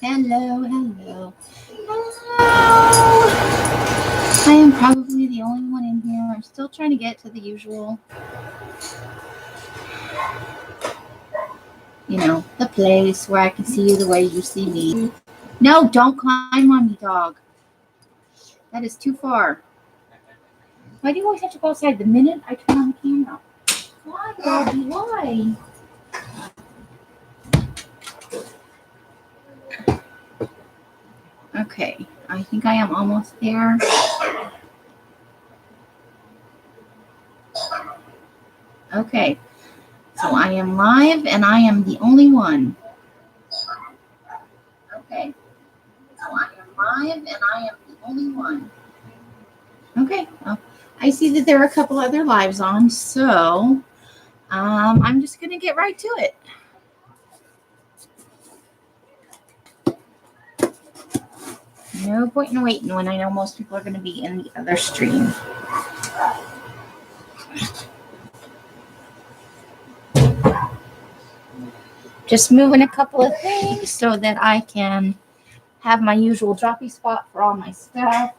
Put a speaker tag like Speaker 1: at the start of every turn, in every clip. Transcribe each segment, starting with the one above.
Speaker 1: Hello, hello, hello. I am probably the only one in here. I'm still trying to get to the usual, the place where I can see you the way you see me. No, don't climb on me, dog. That is too far. Why do you always have to go outside the minute I turn on the camera? Why, doggy? Why? Okay, I think I am almost there. Okay, so I am live and I am the only one. Okay, so I am live and I am the only one. Okay, well, I see that there are a couple other lives on, so I'm just going to get right to it. No point in waiting when I know most people are going to be in the other stream. Just moving a couple of things so that I can have my usual droppy spot for all my stuff.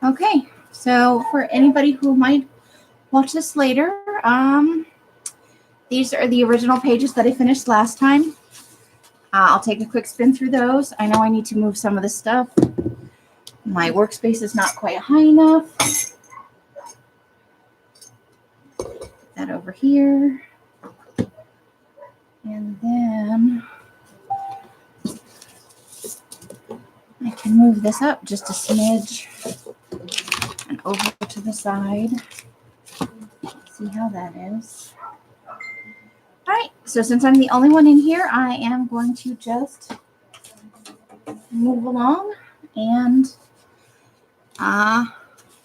Speaker 1: Okay, so for anybody who might watch this later, these are the original pages that I finished last time. I'll take a quick spin through those. I know I need to move some of the stuff. My workspace is not quite high enough. Put that over here. And then I can move this up just a smidge and over to the side. See how that is. All right, so since I'm the only one in here, I am going to just move along, and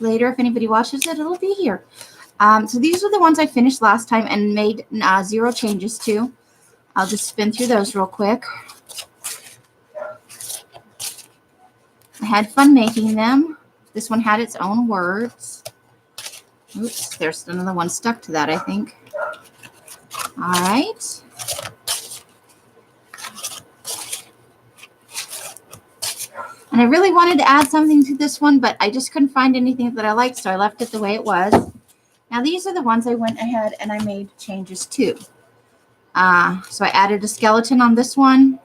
Speaker 1: later, if anybody watches it, it'll be here. So these are the ones I finished last time and made 0 changes to. I'll just spin through those real quick. I had fun making them. This one had its own words. Oops, there's another one stuck to that, I think. All right. And I really wanted to add something to this one, but I just couldn't find anything that I liked, so I left it the way it was. Now, these are the ones I went ahead and I made changes to. So I added a skeleton on this one.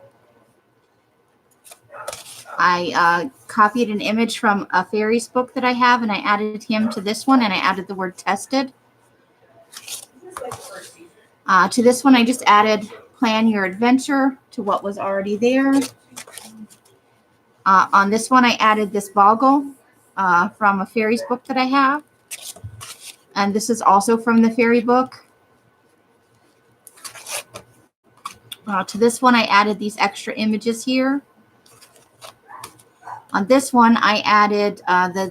Speaker 1: I copied an image from a fairies book that I have, and I added him to this one, and I added the word tested. To this one, I just added plan your adventure to what was already there. On this one, I added this boggle from a fairies book that I have. And this is also from the fairy book. To this one, I added these extra images here. On this one, I added,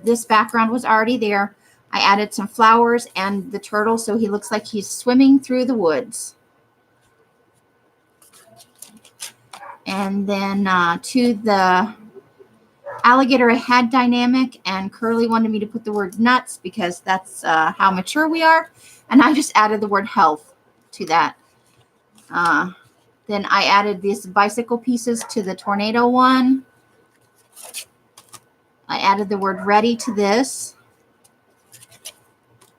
Speaker 1: this background was already there. I added some flowers and the turtle so he looks like he's swimming through the woods. And then to the alligator, I had dynamic, and Curly wanted me to put the word nuts because that's how mature we are. And I just added the word health to that. Then I added these bicycle pieces to the tornado one. I added the word ready to this.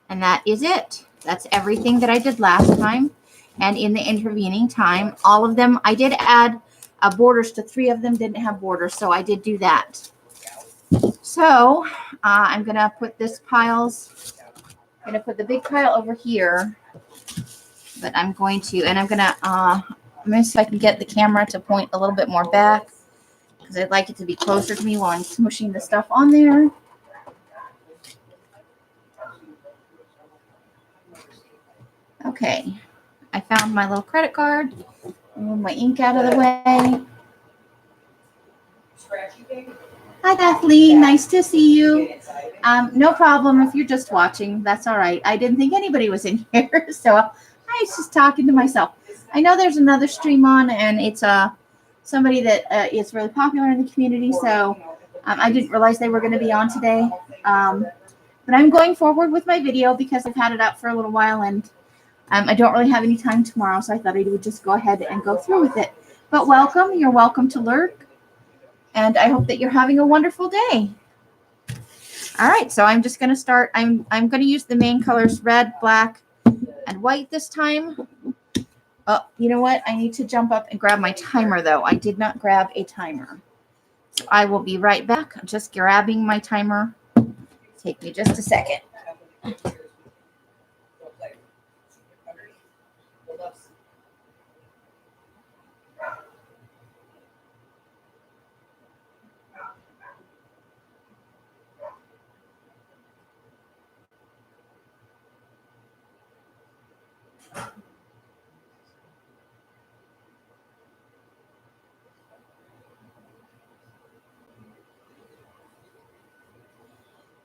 Speaker 1: And that is it. That's everything that I did last time. And in the intervening time, all of them, I did add borders to 3 of them, didn't have borders, so I did do that. So I'm going to put this piles, I'm going to put the big pile over here, but I'm going to, and I'm going to, maybe so I can get the camera to point a little bit more back, because I'd like it to be closer to me while I'm smushing the stuff on there. Okay, I found my little credit card. Move my ink out of the way. Hi, Kathleen. Nice to see you. No problem if you're just watching. That's all right. I didn't think anybody was in here, so I was just talking to myself. I know there's another stream on, and it's somebody that is really popular in the community, so I didn't realize they were going to be on today. But I'm going forward with my video because I've had it up for a little while and I don't really have any time tomorrow, so I thought I would just go ahead and go through with it. But welcome. You're welcome to lurk. And I hope that you're having a wonderful day. All right, so I'm just going to start. I'm going to use the main colors red, black, and white this time. Oh, you know what? I need to jump up and grab my timer, though. I did not grab a timer. So I will be right back. I'm just grabbing my timer. Take me just a second.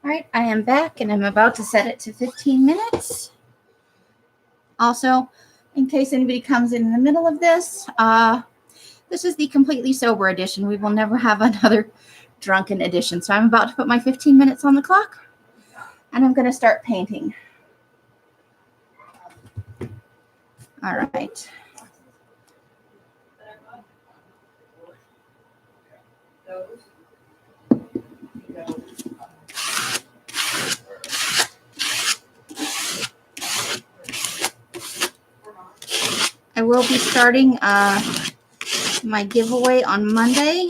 Speaker 1: All right, I am back and I'm about to set it to 15 minutes. Also, in case anybody comes in the middle of this, this is the completely sober edition. We will never have another drunken edition. So I'm about to put my 15 minutes on the clock and I'm going to start painting. All right. I will be starting my giveaway on Monday.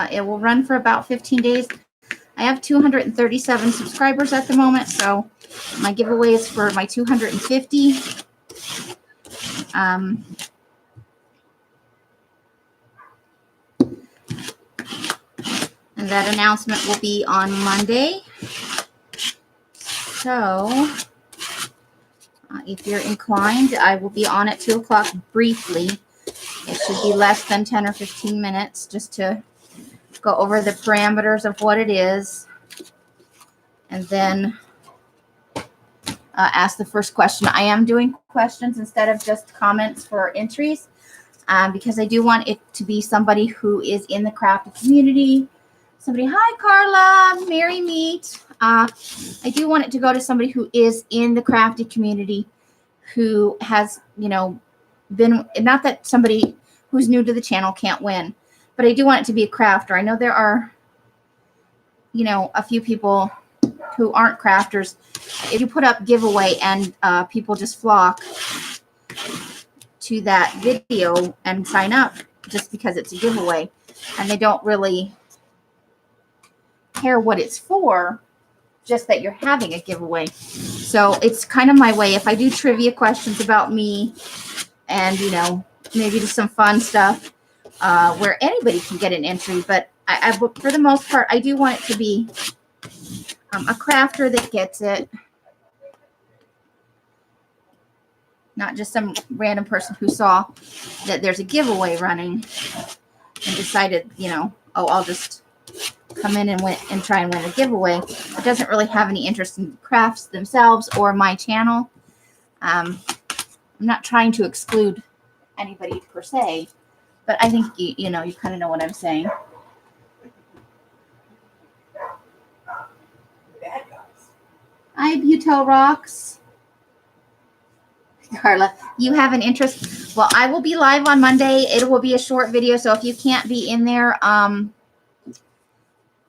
Speaker 1: It will run for about 15 days. I have 237 subscribers at the moment, so my giveaway is for my 250. And that announcement will be on Monday. So if you're inclined, I will be on at 2 o'clock briefly. It should be less than 10 or 15 minutes just to go over the parameters of what it is. And then ask the first question. I am doing questions instead of just comments for entries because I do want it to be somebody who is in the crafty community. Somebody, hi, Carla, Merry Meet. I do want it to go to somebody who is in the crafty community who has, been, not that somebody who's new to the channel can't win, but I do want it to be a crafter. I know there are, a few people who aren't crafters. If you put up giveaway and people just flock to that video and sign up just because it's a giveaway and they don't really care what it's for, just that you're having a giveaway. So it's kind of my way. If I do trivia questions about me and, maybe just some fun stuff where anybody can get an entry, but I for the most part, I do want it to be a crafter that gets it, not just some random person who saw that there's a giveaway running and decided, oh, I'll just come in and try and win a giveaway. It doesn't really have any interest in crafts themselves or my channel. I'm not trying to exclude anybody per se, but I think you kind of know what I'm saying. Hi, Buto Rocks. Carla, you have an interest? Well, I will be live on Monday. It will be a short video, so if you can't be in there,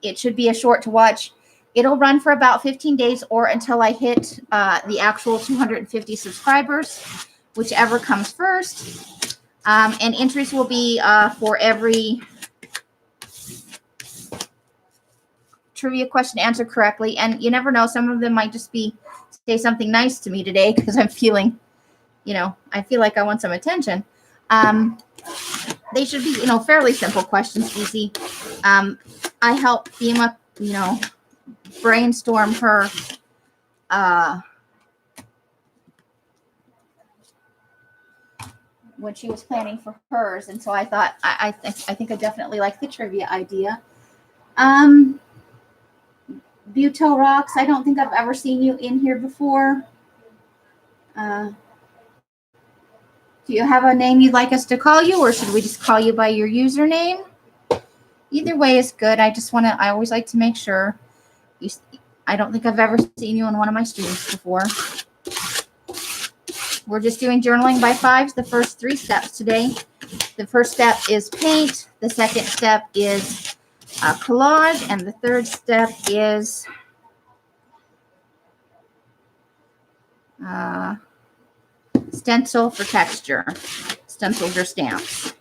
Speaker 1: it should be a short to watch. It'll run for about 15 days or until I hit the actual 250 subscribers, whichever comes first. And entries will be for every trivia question answered correctly. And you never know, some of them might just be say something nice to me today because I'm feeling, I feel like I want some attention. They should be, fairly simple questions, easy. I help Thema, brainstorm her when she was planning for hers, and so I thought I think I definitely like the trivia idea. Buto Rocks, I don't think I've ever seen you in here before. Do you have a name you'd like us to call you, or should we just call you by your username? Either way is good. I always like to make sure. I don't think I've ever seen you on one of my streams before. We're just doing journaling by 5's, the first 3 steps today. The first step is paint. The second step is collage. And the third step is stencil for texture, stencils or stamps.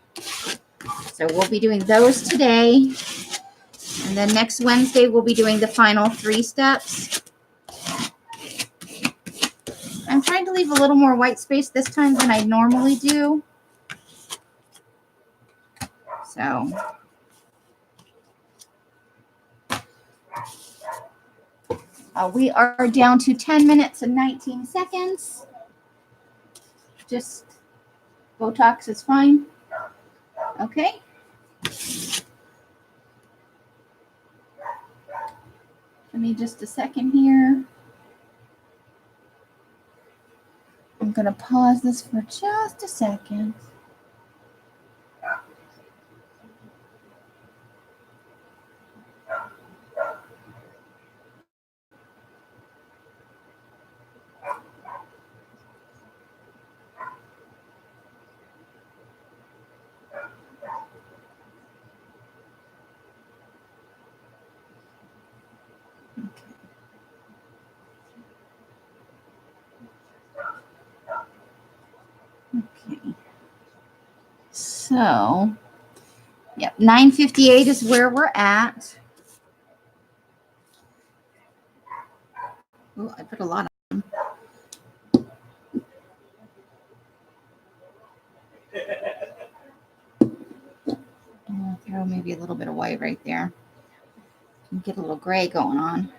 Speaker 1: So we'll be doing those today. And then next Wednesday, we'll be doing the final 3 steps. I'm trying to leave a little more white space this time than I normally do. So we are down to 10 minutes and 19 seconds. Just Botox is fine. Okay. Give me just a second here. I'm going to pause this for just a second. Okay. So, yep, 9:58 is where we're at. Oh, I put a lot on. I'll throw maybe a little bit of white right there. Get a little gray going on.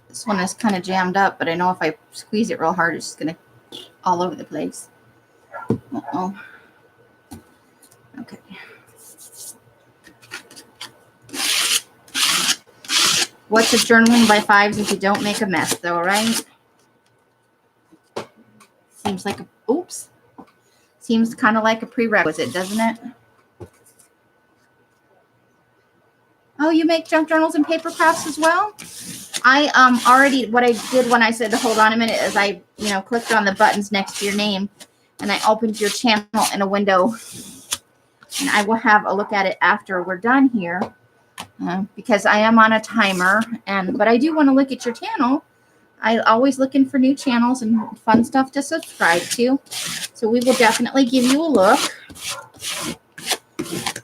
Speaker 1: This one is kind of jammed up, but I know if I squeeze it real hard, it's just going to all over the place. Uh-oh. Okay. What's a journaling by 5's if you don't make a mess, though, right? Seems like seems kind of like a prerequisite, doesn't it? Oh, you make junk journals and paper crafts as well? I already, what I did when I said to hold on a minute is I, clicked on the buttons next to your name and I opened your channel in a window, and I will have a look at it after we're done here because I am on a timer, but I do want to look at your channel. I always looking for new channels and fun stuff to subscribe to. So we will definitely give you a look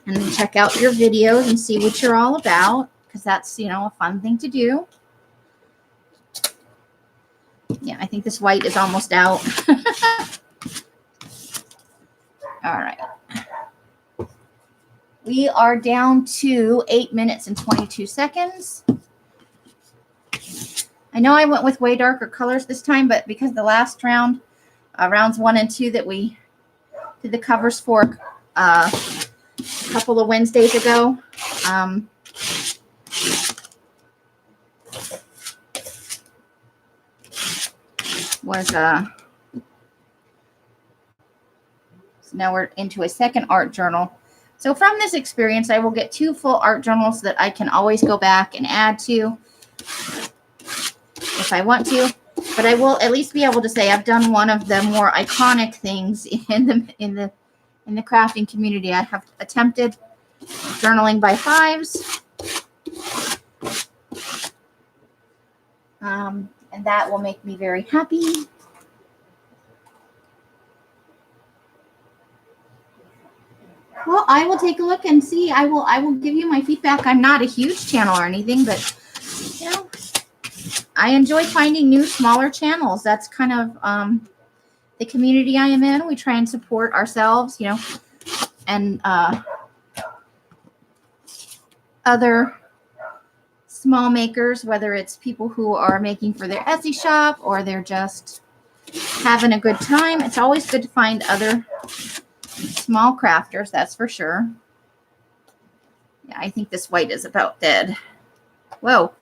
Speaker 1: and check out your videos and see what you're all about, because that's, a fun thing to do. Yeah, I think this white is almost out. All right. We are down to 8 minutes and 22 seconds. I know I went with way darker colors this time, but because the last round, rounds 1 and 2 that we did the covers for a couple of Wednesdays ago, so now we're into a second art journal. So from this experience, I will get 2 full art journals that I can always go back and add to if I want to. But I will at least be able to say I've done one of the more iconic things in the crafting community. I have attempted journaling by 5's. And that will make me very happy. Well, I will take a look and see. I will give you my feedback. I'm not a huge channel or anything, but I enjoy finding new smaller channels. That's kind of the community I am in. We try and support ourselves, and other small makers, whether it's people who are making for their Etsy shop or they're just having a good time. It's always good to find other small crafters, that's for sure. I think this white is about dead. Whoa.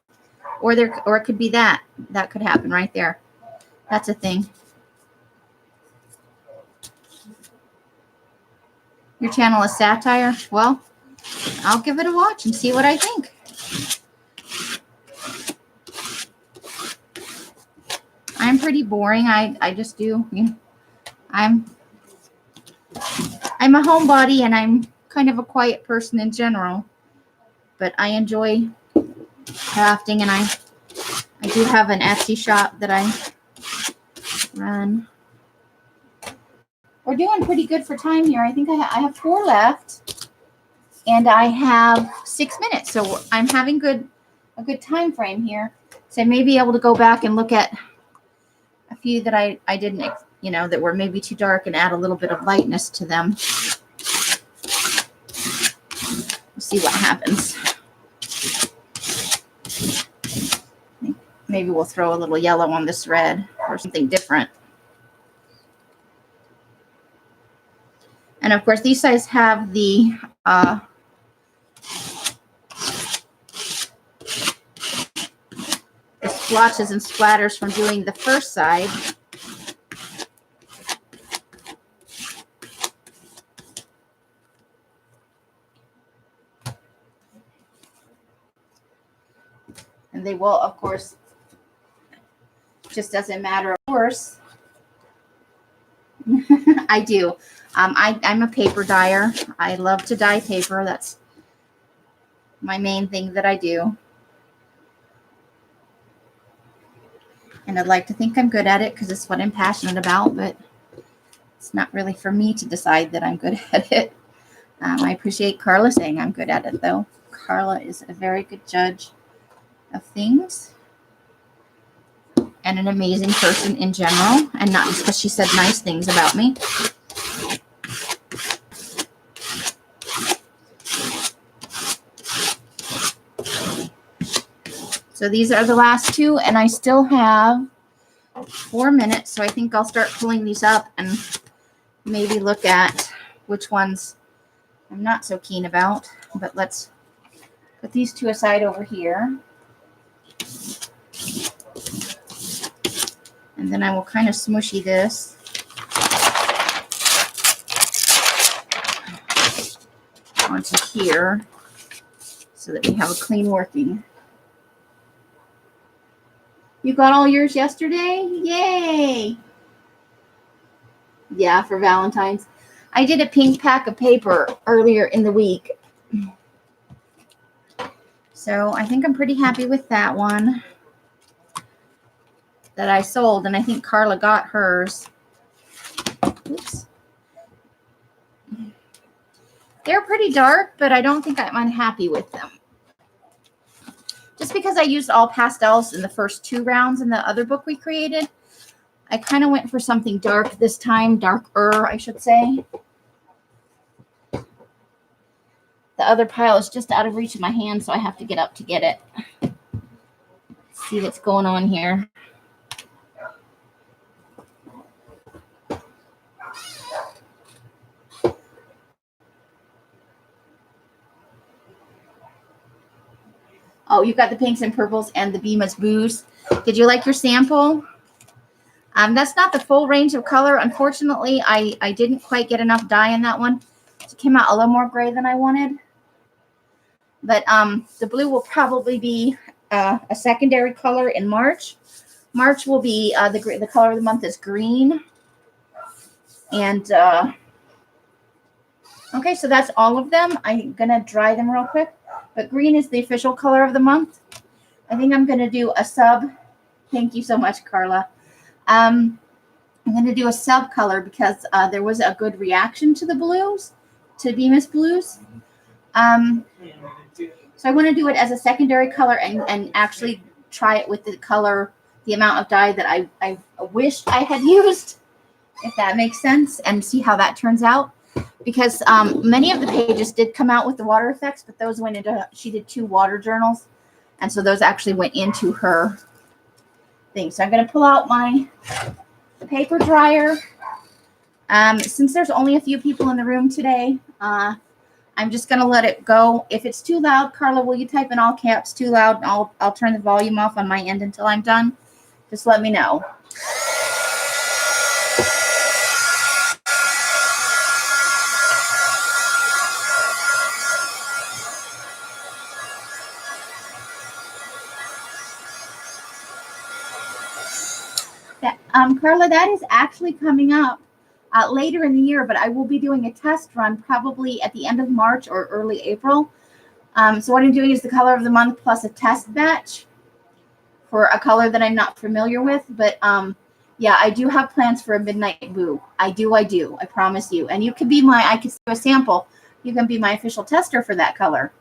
Speaker 1: Or it could be that. That could happen right there. That's a thing. Your channel is satire? Well, I'll give it a watch and see what I think. I'm pretty boring. I just do, you know, I'm a homebody and I'm kind of a quiet person in general, but I enjoy crafting, and I do have an Etsy shop that I run. We're doing pretty good for time here. I think I have 4 left, and I have 6 minutes, so I'm having a good time frame here. So I may be able to go back and look at a few that I didn't, you know, that were maybe too dark and add a little bit of lightness to them. We'll see what happens. Maybe we'll throw a little yellow on this red or something different. And of course, these sides have the splotches and splatters from doing the first side. And they will, of course, just as a matter of course, I do. I'm a paper dyer. I love to dye paper. That's my main thing that I do. And I'd like to think I'm good at it because it's what I'm passionate about, but it's not really for me to decide that I'm good at it. I appreciate Carla saying I'm good at it, though. Carla is a very good judge of things and an amazing person in general, and not just because she said nice things about me. So these are the last 2, and I still have 4 minutes, so I think I'll start pulling these up and maybe look at which ones I'm not so keen about. But let's put these 2 aside over here. And then I will kind of smushy this. Onto here so that we have a clean working. You got all yours yesterday? Yay! Yeah, for Valentine's. I did a pink pack of paper earlier in the week. So I think I'm pretty happy with that one that I sold, and I think Carla got hers. Oops. They're pretty dark, but I don't think I'm unhappy with them. Just because I used all pastels in the first 2 rounds in the other book we created, I kind of went for something dark this time, darker, I should say. The other pile is just out of reach of my hand, so I have to get up to get it. Let's see what's going on here. Oh, you got the pinks and purples and the Bemis Booze. Did you like your sample? That's not the full range of color. Unfortunately, I didn't quite get enough dye in that one. It came out a little more gray than I wanted. But the blue will probably be a secondary color in March. March will be, the color of the month is green. And, okay, so that's all of them. I'm going to dry them real quick. But green is the official color of the month. I think I'm going to do a sub. Thank you so much, Carla. I'm going to do a sub color because there was a good reaction to the blues, to Bemis Blues. So I want to do it as a secondary color and actually try it with the color, the amount of dye that I wished I had used, if that makes sense, and see how that turns out. Because many of the pages did come out with the water effects, but those went into, she did 2 water journals. And so those actually went into her thing. So I'm going to pull out my paper dryer. Since there's only a few people in the room today, I I'm just going to let it go. If it's too loud, Carla, will you type in all caps too loud? And I'll turn the volume off on my end until I'm done. Just let me know. Carla, that is actually coming up later in the year, but I will be doing a test run probably at the end of March or early April. So what I'm doing is the color of the month plus a test batch for a color that I'm not familiar with. But yeah, I do have plans for a midnight blue. I do. I promise you. And you could be I could do a sample. You can be my official tester for that color.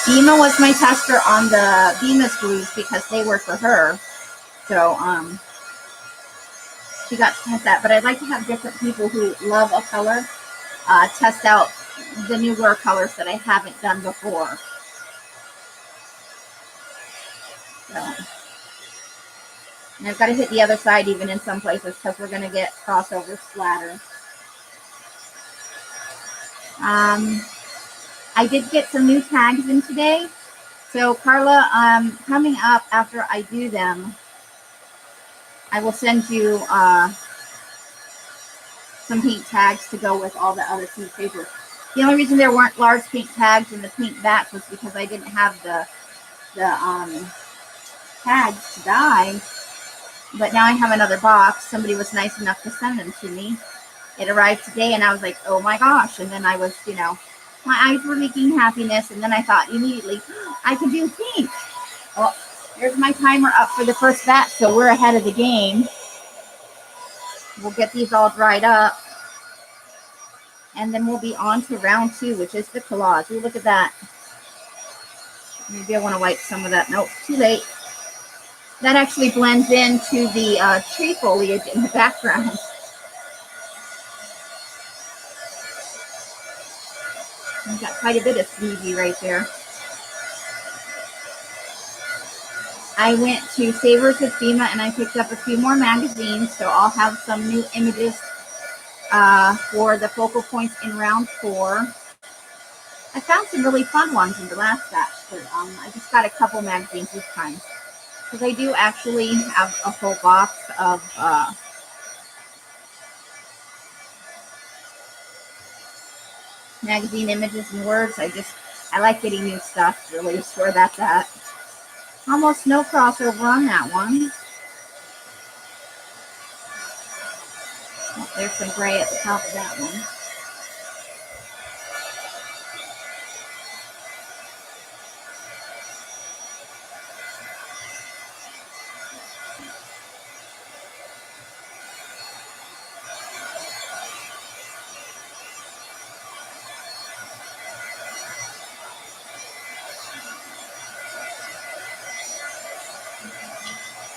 Speaker 1: Bima was my tester on the Bima's blues because they were for her. So she got to test that. But I'd like to have different people who love a color test out the newer colors that I haven't done before. So, and I've got to hit the other side even in some places because we're going to get crossover splatter. I did get some new tags in today. So Carla, coming up after I do them, I will send you some pink tags to go with all the other pink papers. The only reason there weren't large pink tags in the pink back was because I didn't have the tags to dye. But now I have another box. Somebody was nice enough to send them to me. It arrived today, and I was like, oh my gosh. And then I was, my eyes were leaking happiness. And then I thought immediately, I can do pink. Well, there's my timer up for the first batch, so we're ahead of the game. We'll get these all dried up. And then we'll be on to round 2, which is the collage. Ooh, look at that. Maybe I want to wipe some of that. Nope, too late. That actually blends into the tree foliage in the background. I've got quite a bit of sneezy right there. I went to Savers with Bima and I picked up a few more magazines, so I'll have some new images for the focal points in round 4. I found some really fun ones in the last batch, but I just got a couple magazines this time. Because I do actually have a whole box of magazine images and words. I like getting new stuff, really, is where that's at. Almost no crossover on that one. Oh, there's some gray at the top of that one.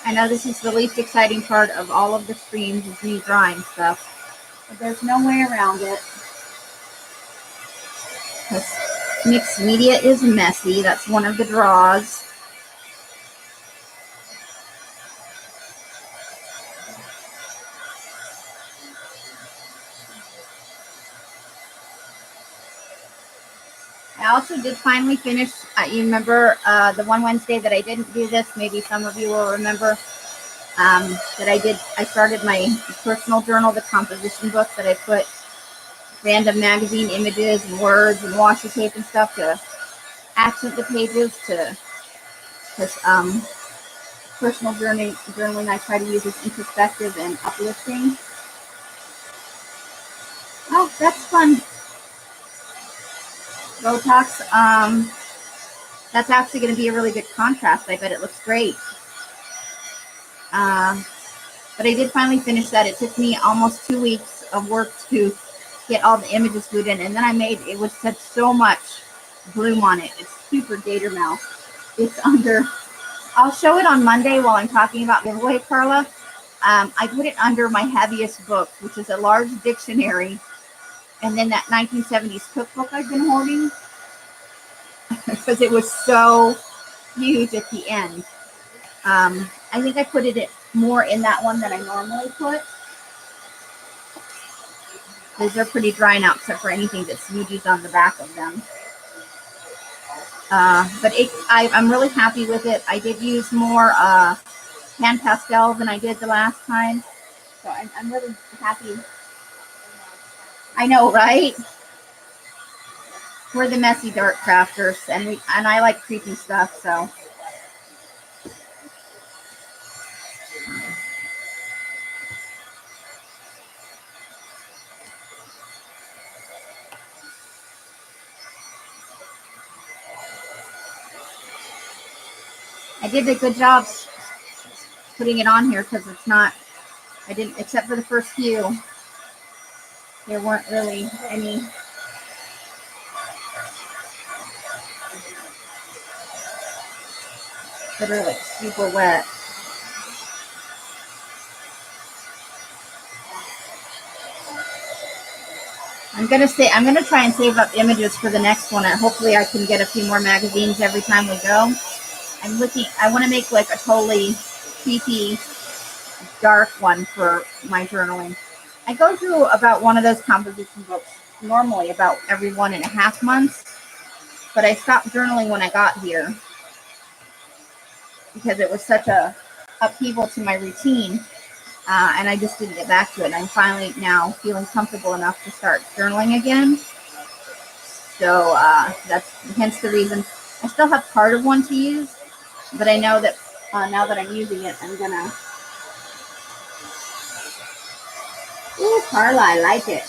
Speaker 1: I know this is the least exciting part of all of the streams is me drawing stuff, but there's no way around it. Because mixed media is messy. That's one of the draws. I also did finally finish, you remember the one Wednesday that I didn't do this, maybe some of you will remember, that I started my personal journal, the composition book, that I put random magazine images and words and washi tape and stuff to accent the pages because personal journaling I try to use as introspective and uplifting. Oh, that's fun. Botox, that's actually going to be a really good contrast. I bet it looks great. But I did finally finish that. It took me almost 2 weeks of work to get all the images glued in. And then it was such so much bloom on it. It's super gator mouth. It's under, I'll show it on Monday while I'm talking about giveaway, Carla. I put it under my heaviest book, which is a large dictionary. And then that 1970s cookbook I've been hoarding because it was so huge at the end. I think I put it more in that one than I normally put. Because they're pretty dry now, except for anything that smoogies on the back of them. But I'm really happy with it. I did use more pan pastel than I did the last time. So I'm really happy. I know, right? We're the messy dark crafters, and I like creepy stuff, so. I did a good job putting it on here because it's not, I didn't, except for the first few, there weren't really any. That are like super wet. I'm gonna try and save up images for the next one, and hopefully I can get a few more magazines every time we go. I want to make like a totally creepy dark one for my journaling. I go through about one of those composition books normally about every 1.5 months, but I stopped journaling when I got here because it was such a upheaval to my routine, and I just didn't get back to it. And I'm finally now feeling comfortable enough to start journaling again. So that's hence the reason. I still have part of one to use, but I know that now that I'm using it, I'm gonna. Ooh, Carla, I like it.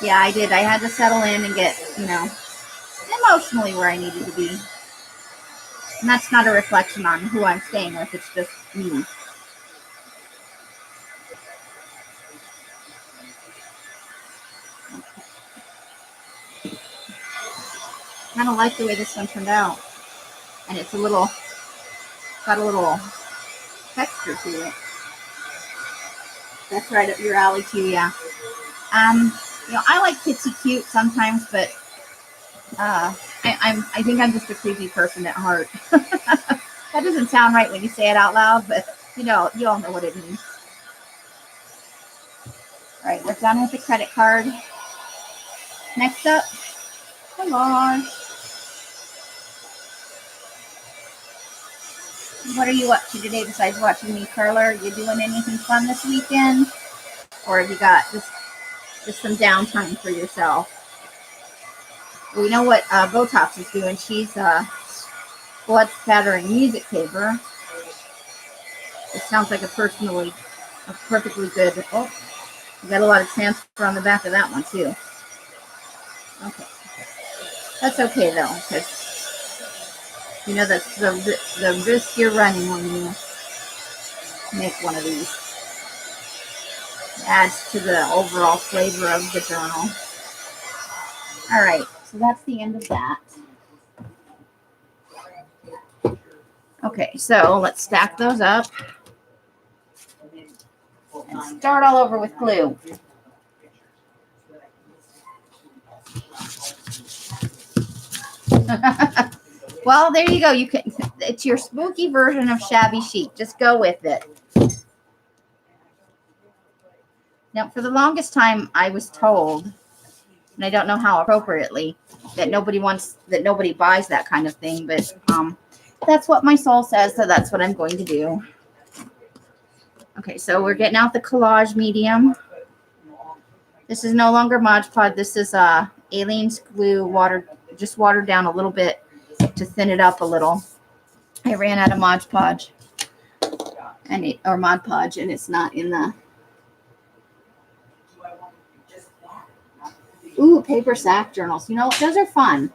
Speaker 1: Yeah, I did. I had to settle in and get, emotionally where I needed to be. And that's not a reflection on who I'm staying with. It's just me. I kind of like the way this one turned out. And it's got a little texture to it. That's right up your alley too, yeah. I like kitsy cute sometimes, but I think I'm just a creepy person at heart. That doesn't sound right when you say it out loud, but you all know what it means. All right, we're done with the credit card. Next up, collage. What are you up to today besides watching me, Carla? Are you doing anything fun this weekend? Or have you got just some downtime for yourself? We know what Botox is doing. She's blood spattering music paper. It sounds like a perfectly good. Oh, you got a lot of transfer on the back of that one too. Okay, that's okay though, because that's the risk you're running when you make one of these. It adds to the overall flavor of the journal. All right, so that's the end of that. Okay, so let's stack those up and start all over with glue. Well, there you go. It's your spooky version of shabby chic. Just go with it. Now, for the longest time, I was told, and I don't know how appropriately, that nobody buys that kind of thing, but that's what my soul says, so that's what I'm going to do. Okay, so we're getting out the collage medium. This is no longer Mod Podge. This is Aleene's glue, just watered down a little bit to thin it up a little. I ran out of Mod Podge, or Mod Podge, and it's not in the. Ooh, paper sack journals. Those are fun.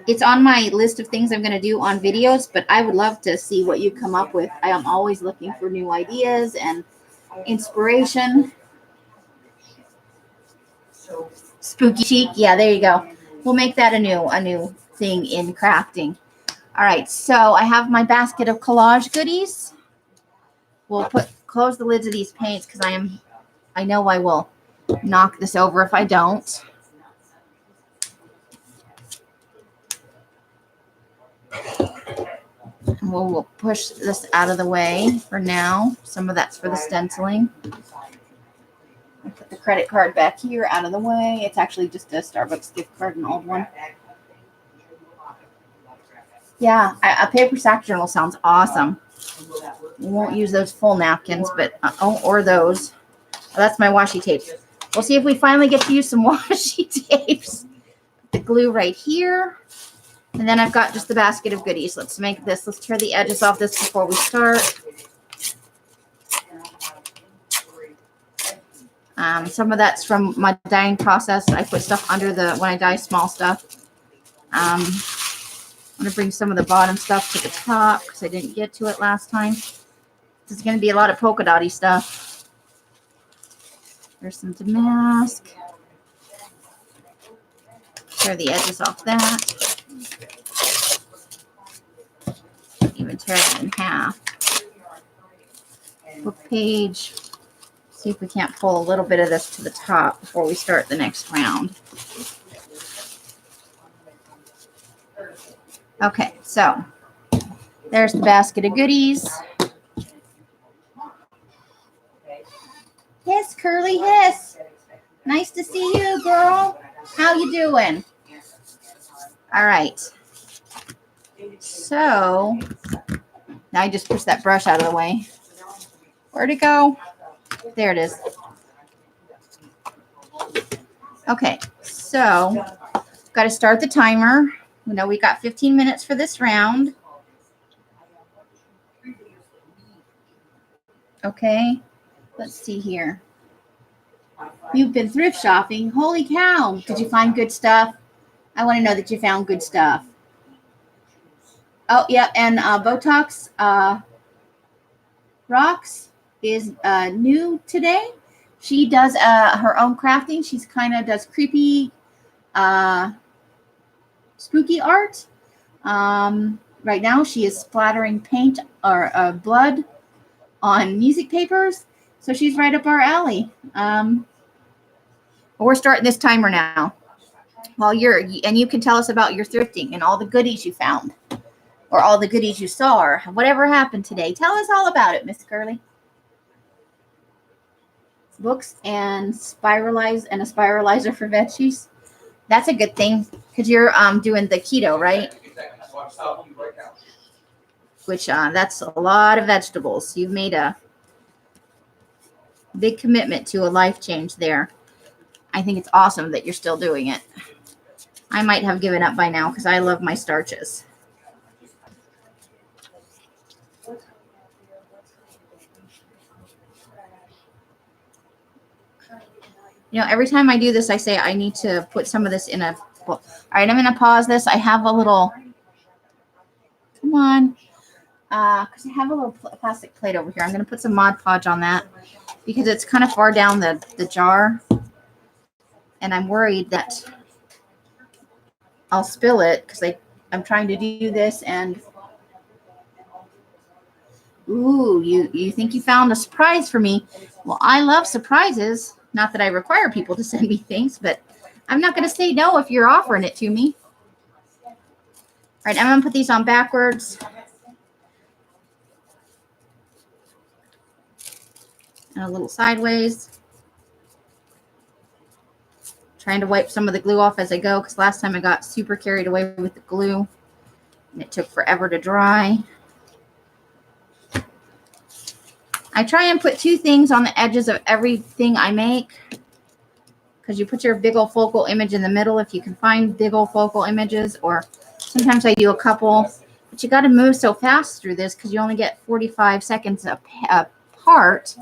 Speaker 1: It's on my list of things I'm going to do on videos, but I would love to see what you come up with. I am always looking for new ideas and inspiration. Spooky chic. Yeah, there you go. We'll make that a new thing in crafting. All right, so I have my basket of collage goodies. We'll close the lids of these paints because I know I will knock this over if I don't. We'll push this out of the way for now. Some of that's for the stenciling. I'll put the credit card back here out of the way. It's actually just a Starbucks gift card, an old one. Yeah, a paper sack journal sounds awesome. We won't use those full napkins, but or those. Oh, that's my washi tape. We'll see if we finally get to use some washi tapes. The glue right here. And then I've got just the basket of goodies. Let's make this. Let's tear the edges off this before we start. Some of that's from my dyeing process. I put stuff under when I dye small stuff. I'm going to bring some of the bottom stuff to the top because I didn't get to it last time. This is going to be a lot of polka dotty stuff. There's some damask. Tear the edges off that. Even tear it in half. Book page. See if we can't pull a little bit of this to the top before we start the next round. Okay, so there's the basket of goodies. Hiss, Curly, hiss. Nice to see you, girl. How you doing? All right. So now I just push that brush out of the way. Where'd it go? There it is. Okay, so got to start the timer. We know we got 15 minutes for this round. Okay, let's see here. You've been thrift shopping. Holy cow. Did you find good stuff? I want to know that you found good stuff. Oh, yeah, and Botox Rocks is new today. She does her own crafting. She's kind of does creepy, spooky art. Right now, she is splattering paint or blood on music papers. So she's right up our alley. We're starting this timer now. While and you can tell us about your thrifting and all the goodies you found, or all the goodies you saw, or whatever happened today. Tell us all about it, Miss Curly. Books and a spiralizer for veggies. That's a good thing because you're doing the keto, right? Which that's a lot of vegetables. You've made a big commitment to a life change there. I think it's awesome that you're still doing it. I might have given up by now because I love my starches. You know, every time I do this, I say I need to put some of this in a bowl. All right, I'm going to pause this. I have a little, come on, because I have a little plastic plate over here. I'm going to put some Mod Podge on that because it's kind of far down the jar. And I'm worried that I'll spill it because I'm trying to do this. And, ooh, you think you found a surprise for me. Well, I love surprises. Not that I require people to send me things, but I'm not going to say no if you're offering it to me. All right, I'm going to put these on backwards. And a little sideways. Trying to wipe some of the glue off as I go because last time I got super carried away with the glue. And it took forever to dry. I try and put 2 things on the edges of everything I make because you put your big old focal image in the middle if you can find big old focal images, or sometimes I do a couple, but you got to move so fast through this because you only get 45 seconds apart.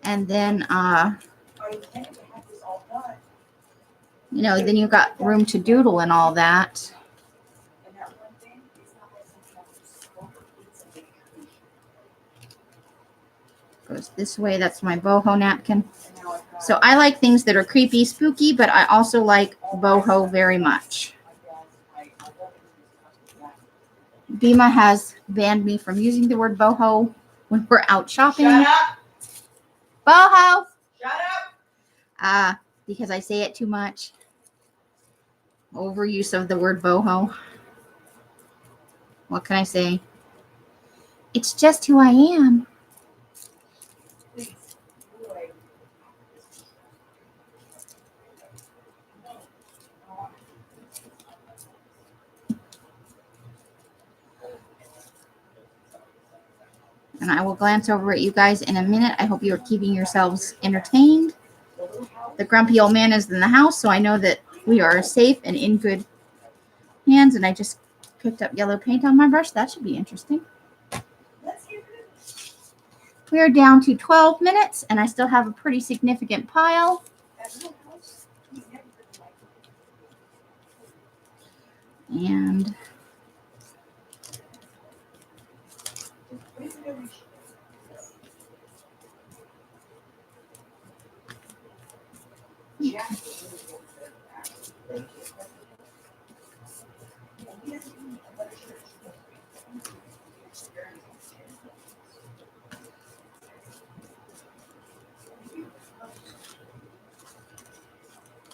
Speaker 1: And then, you know, then you've got room to doodle and all that. Goes this way. That's my boho napkin. So I like things that are creepy, spooky, but I also like boho very much. Bima has banned me from using the word boho when we're out shopping.
Speaker 2: Shut up.
Speaker 1: Boho.
Speaker 2: Shut up.
Speaker 1: because I say it too much. Overuse of the word boho. What can I say? It's just who I am. And I will glance over at you guys in a minute. I hope you are keeping yourselves entertained. The grumpy old man is in the house, so I know that we are safe and in good hands. And I just picked up yellow paint on my brush. That should be interesting. We are down to 12 minutes, and I still have a pretty significant pile. And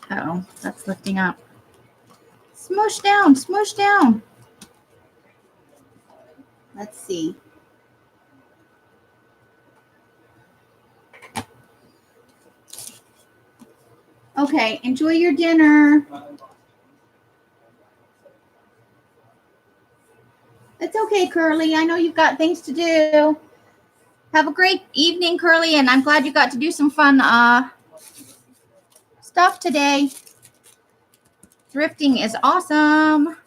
Speaker 1: uh-oh, that's lifting up. Smoosh down, smoosh down. Let's see. Okay, enjoy your dinner. It's okay, Curly. I know you've got things to do. Have a great evening, Curly, and I'm glad you got to do some fun stuff today. Thrifting is awesome.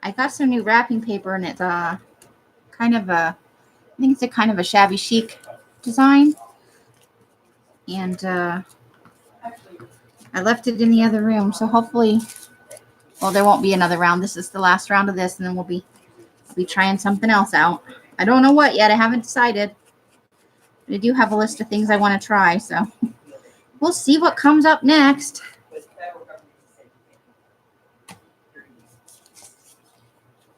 Speaker 1: I got some new wrapping paper, and it's kind of a, I think it's a kind of a shabby chic design. And I left it in the other room, so hopefully, well, there won't be another round. This is the last round of this, and then I'll be trying something else out. I don't know what yet. I haven't decided. But I do have a list of things I want to try, so we'll see what comes up next.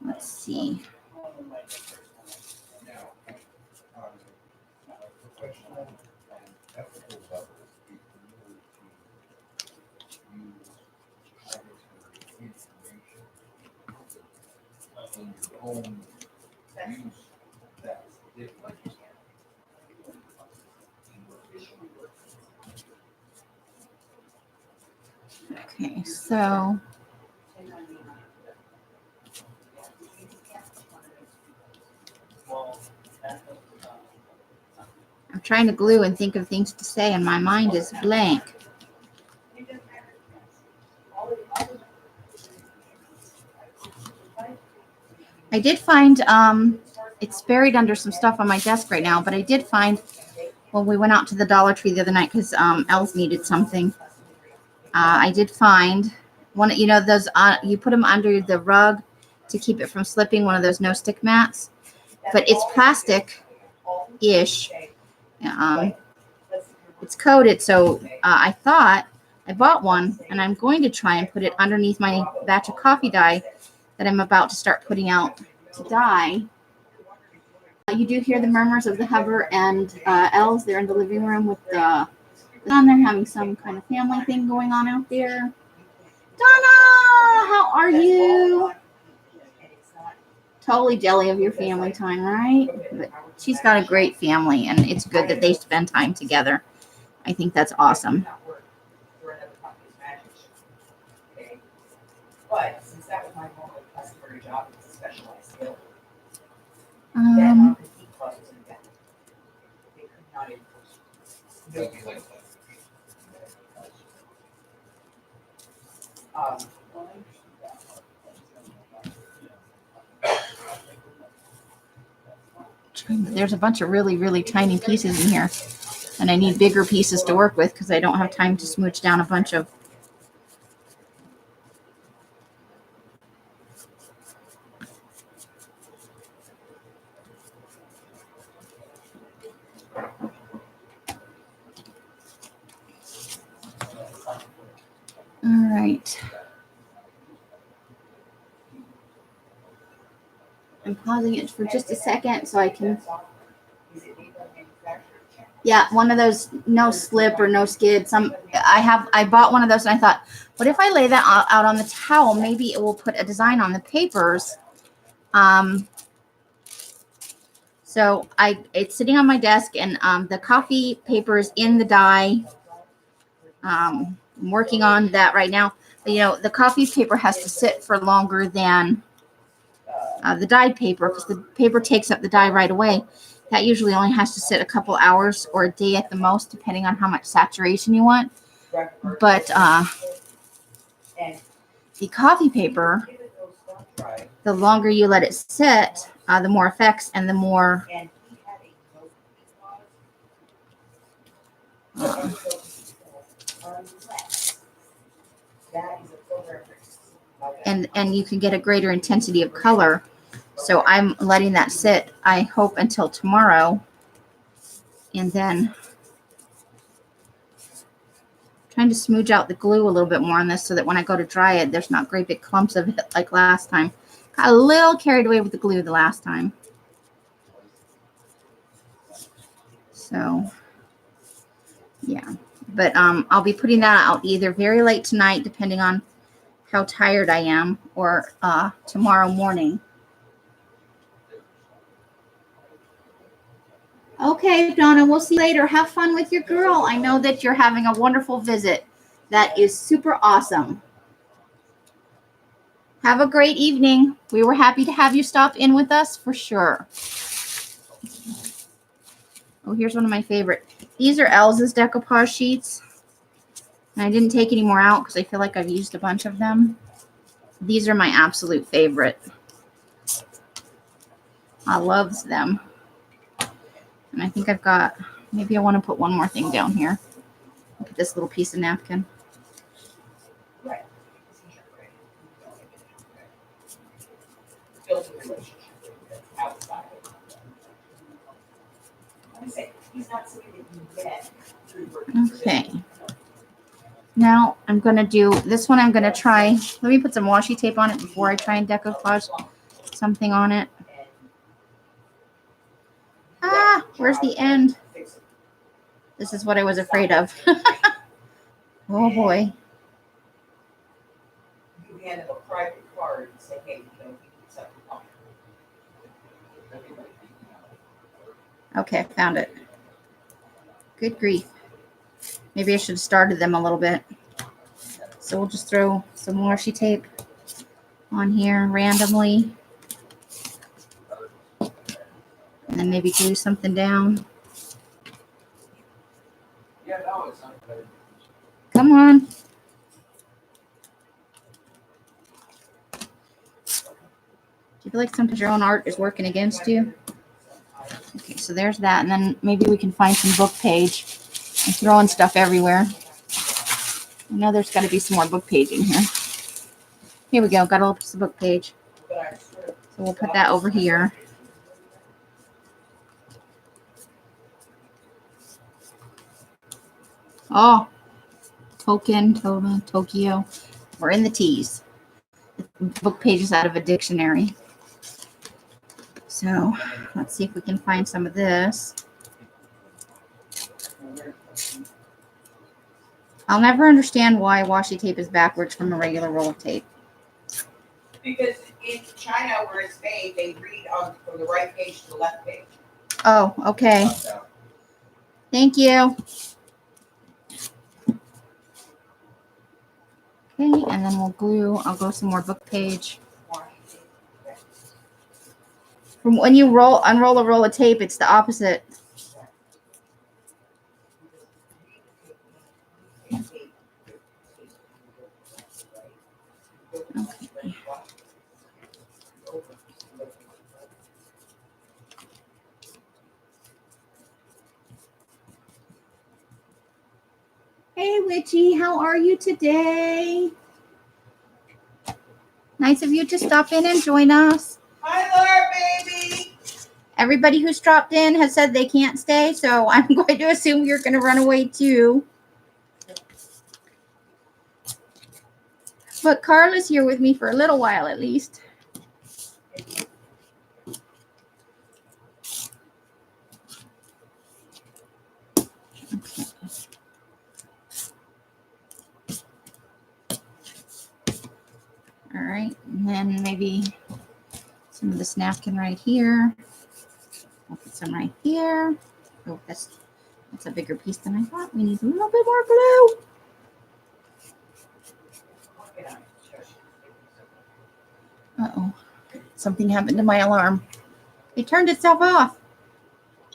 Speaker 1: Let's see. Okay, so I'm trying to glue and think of things to say, and my mind is blank. I did find, it's buried under some stuff on my desk right now, but I did find, when we went out to the Dollar Tree the other night, because Els needed something, I did find one, you know, those, you put them under the rug to keep it from slipping, one of those no stick mats, but it's plastic-ish. It's coated, so I thought I bought one, and I'm going to try and put it underneath my batch of coffee dye that I'm about to start putting out to dye. You do hear the murmurs of the Hover and Els. They're in the living room with the son. They're having some kind of family thing going on out there. Donna, how are you? Totally jelly of your family time, right? But she's got a great family, and it's good that they spend time together. I think that's awesome. There's a bunch of really, really tiny pieces in here, and I need bigger pieces to work with because I don't have time to smooch down a bunch of. All right. I'm pausing it for just a second so I can. Yeah, one of those no slip or no skid. I bought one of those and I thought, what if I lay that out on the towel? Maybe it will put a design on the papers. So it's sitting on my desk, and the coffee paper is in the dye. I'm working on that right now. But, the coffee paper has to sit for longer than the dyed paper, because the paper takes up the dye right away. That usually only has to sit a couple hours or a day at the most, depending on how much saturation you want. But the coffee paper, the longer you let it sit, the more effects and the more and you can get a greater intensity of color. So I'm letting that sit, I hope, until tomorrow, and then trying to smooth out the glue a little bit more on this so that when I go to dry it, there's not great big clumps of it like last time. Got a little carried away with the glue the last time. So yeah, but I'll be putting that out either very late tonight, depending on how tired I am, or tomorrow morning. Okay, Donna, we'll see you later. Have fun with your girl. I know that you're having a wonderful visit. That is super awesome. Have a great evening. We were happy to have you stop in with us for sure. Oh, here's one of my favorite. These are Elsa's decoupage sheets. And I didn't take any more out because I feel like I've used a bunch of them. These are my absolute favorite. I love them. And I think I've got, maybe I want to put one more thing down here. Look at this little piece of napkin. Okay. Now I'm going to do this one. I'm going to try, let me put some washi tape on it before I try and decoupage something on it. Ah, where's the end? This is what I was afraid of. Oh boy. Okay, I found it. Good grief. Maybe I should have started them a little bit. So we'll just throw some washi tape on here randomly. And then maybe glue something down. Come on. Do you feel like sometimes your own art is working against you? Okay, so there's that. And then maybe we can find some book page. I'm throwing stuff everywhere. I know there's got to be some more book page in here. Here we go. Got a little piece of book page. So we'll put that over here. Oh, Tokyo. We're in the T's. Book pages out of a dictionary. So let's see if we can find some of this. I'll never understand why washi tape is backwards from a regular roll of tape.
Speaker 2: Because in China, where it's made, they read from the right page to the left page.
Speaker 1: Oh, okay. Thank you. Okay, and then we'll glue. I'll go some more book page. From when you unroll a roll of tape, it's the opposite. Okay. Hey, Witchy, how are you today? Nice of you to stop in and join us.
Speaker 2: Hi, Laura, baby.
Speaker 1: Everybody who's dropped in has said they can't stay, so I'm going to assume you're going to run away too. But Carla's here with me for a little while at least. And then maybe some of this napkin right here. I'll put some right here. Oh, that's a bigger piece than I thought. We need a little bit more glue. Uh-oh. Something happened to my alarm. It turned itself off.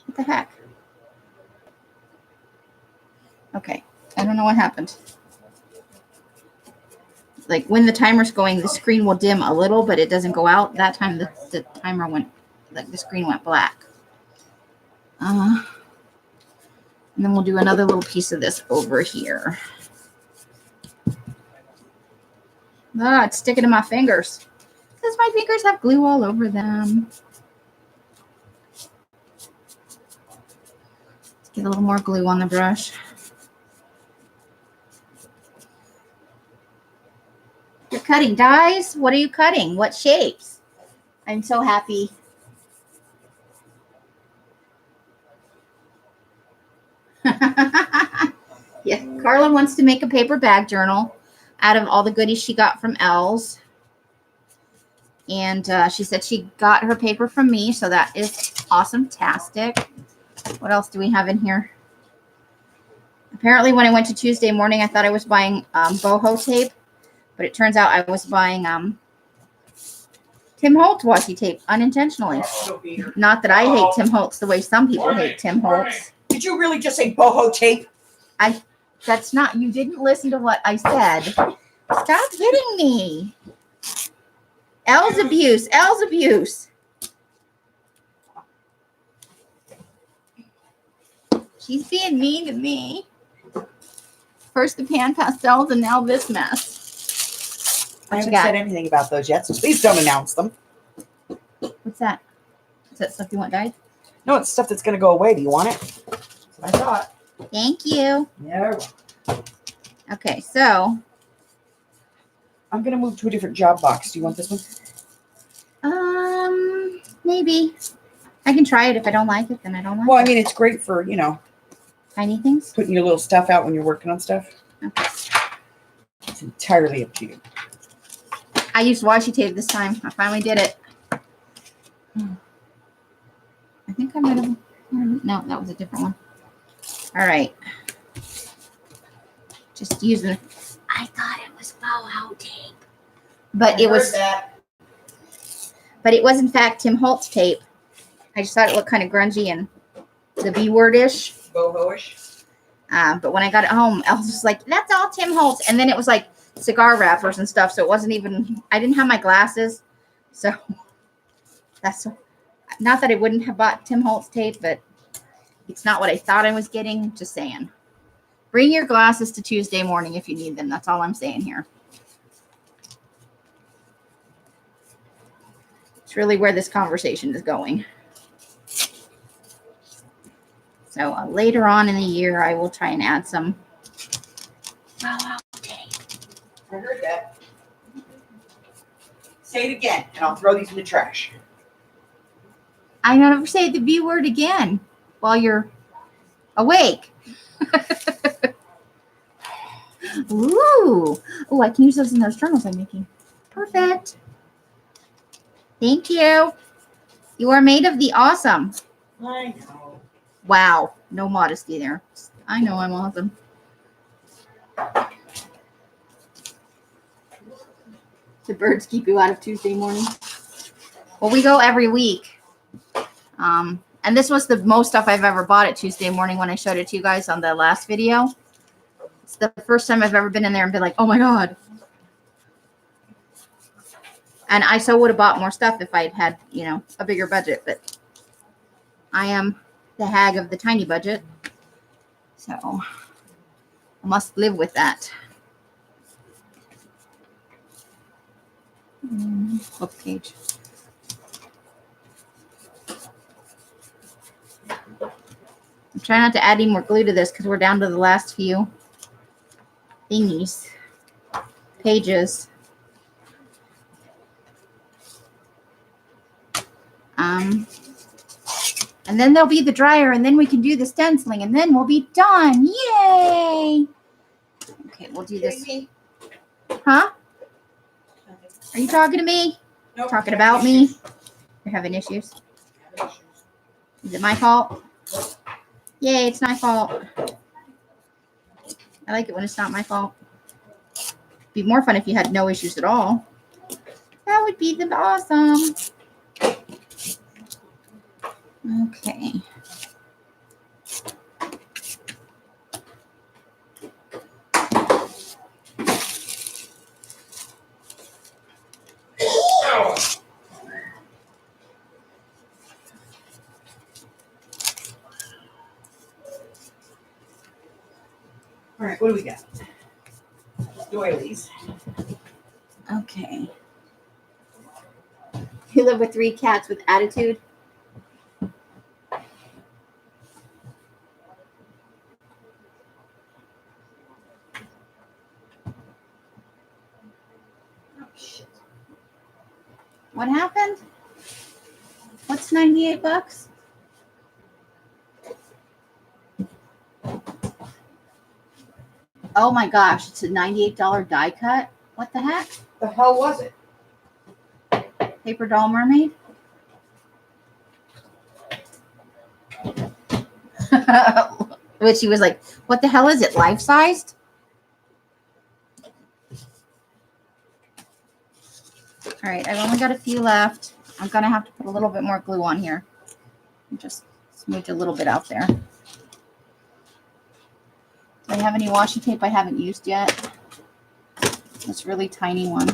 Speaker 1: What the heck? Okay. I don't know what happened. Like when the timer's going, the screen will dim a little, but it doesn't go out. That time the timer went, like the screen went black. And then we'll do another little piece of this over here. Ah, it's sticking to my fingers. Because my fingers have glue all over them. Let's get a little more glue on the brush. You're cutting dies? What are you cutting? What shapes? I'm so happy. Yeah, Carla wants to make a paper bag journal out of all the goodies she got from 5's. And she said she got her paper from me, so that is awesome-tastic. What else do we have in here? Apparently, when I went to Tuesday morning, I thought I was buying boho tape, but it turns out I was buying Tim Holtz washi tape unintentionally. Not that I hate Tim Holtz the way some people hate Tim Holtz.
Speaker 2: Did you really just say boho tape?
Speaker 1: That's not, you didn't listen to what I said. Stop hitting me. Elle's abuse. Elle's abuse. She's being mean to me. First the pan pastels and now this mess.
Speaker 2: I haven't said anything about those yet, so please don't announce them.
Speaker 1: What's that? Is that stuff you want dyed?
Speaker 2: No, it's stuff that's going to go away. Do you want it? That's what I thought.
Speaker 1: Thank you.
Speaker 2: Yeah.
Speaker 1: Okay, so.
Speaker 2: I'm going to move to a different job box. Do you want this one?
Speaker 1: Maybe. I can try it. If I don't like it, then I don't like it.
Speaker 2: Well, I mean, it's great for,
Speaker 1: Tiny things?
Speaker 2: putting your little stuff out when you're working on stuff.
Speaker 1: Okay.
Speaker 2: It's entirely up to you.
Speaker 1: I used washi tape this time. I finally did it. I think I might have. No, that was a different one. All right. Just using. I thought it was boho tape, but it was. But it was in fact Tim Holtz tape. I just thought it looked kind of grungy and the B word-ish.
Speaker 2: Boho-ish.
Speaker 1: But when I got it home, I was just like, "That's all Tim Holtz," and then it was like cigar wrappers and stuff. So it wasn't even. I didn't have my glasses, so that's. Not that I wouldn't have bought Tim Holtz tape, but it's not what I thought I was getting. Just saying. Bring your glasses to Tuesday morning if you need them. That's all I'm saying here. It's really where this conversation is going. So later on in the year, I will try and add some.
Speaker 2: I heard that. Say it again, and I'll throw these in the trash.
Speaker 1: I never say the B word again while you're awake. Ooh. Oh, I can use those in those journals I'm making. Perfect. Thank you. You are made of the awesome.
Speaker 2: I know.
Speaker 1: Wow. No modesty there. I know I'm awesome. The birds keep you out of Tuesday morning. Well, we go every week. And this was the most stuff I've ever bought at Tuesday morning when I showed it to you guys on the last video. It's the first time I've ever been in there and been like, oh my God. And I so would have bought more stuff if I'd had, a bigger budget, but I am the hag of the tiny budget. So I must live with that. Book page. I'm trying not to add any more glue to this because we're down to the last few thingies, pages. And then there'll be the dryer, and then we can do the stenciling, and then we'll be done. Yay! Okay, we'll do this. Huh? Are you talking to me?
Speaker 2: Nope,
Speaker 1: Talking
Speaker 2: having
Speaker 1: about me?
Speaker 2: issues.
Speaker 1: You're having issues.
Speaker 2: Having issues.
Speaker 1: Is it my fault? Yay, it's my fault. I like it when it's not my fault. It'd be more fun if you had no issues at all. That would be the awesome. Okay.
Speaker 2: All right, what do we got? Doilies.
Speaker 1: Okay. You live with 3 cats with attitude?
Speaker 2: Oh, shit.
Speaker 1: What happened? What's 98 bucks? Oh my gosh, it's a $98 die cut. What the heck?
Speaker 2: The hell was it?
Speaker 1: Paper doll mermaid? Which she was like, what the hell is it? Life sized? All right, I've only got a few left. I'm going to have to put a little bit more glue on here. Just smooch a little bit out there. Do I have any washi tape I haven't used yet? This really tiny one.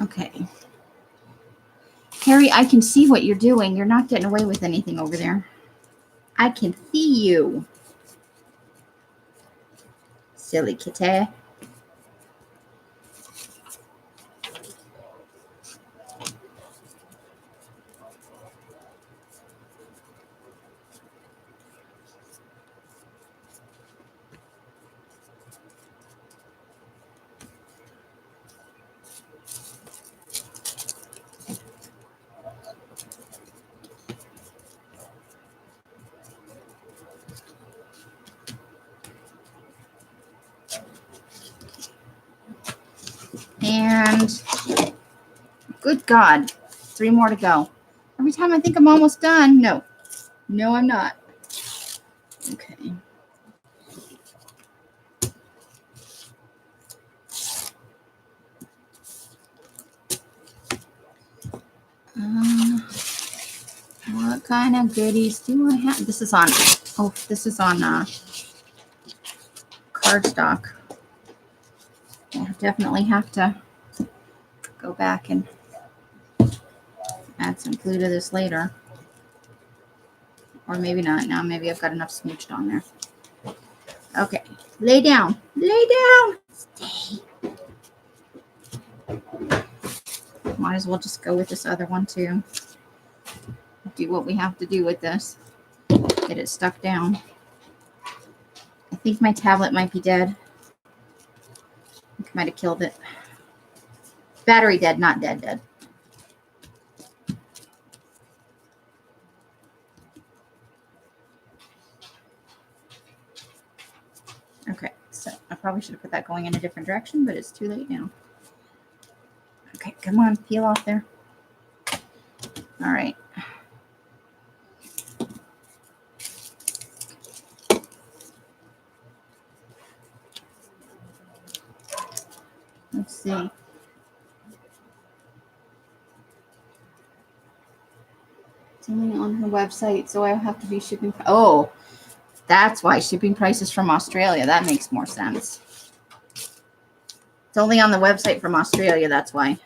Speaker 1: Okay. Harry, I can see what you're doing. You're not getting away with anything over there. I can see you. Silly kitty. And good God, 3 more to go. Every time I think I'm almost done, no, I'm not. Okay. What kind of goodies do I have? This is on, cardstock. I'll definitely have to go back and add some glue to this later. Or maybe not. Now maybe I've got enough smooched on there. Okay. Lay down. Lay down. Stay. Might as well just go with this other one too. Do what we have to do with this. Get it stuck down. I think my tablet might be dead. I think I might have killed it. Battery dead, not dead. Okay, so I probably should have put that going in a different direction, but it's too late now. Okay, come on, peel off there. All right. Let's see. It's only on her website, so I have to be shipping. Oh, that's why shipping prices from Australia. That makes more sense. It's only on the website from Australia. That's why.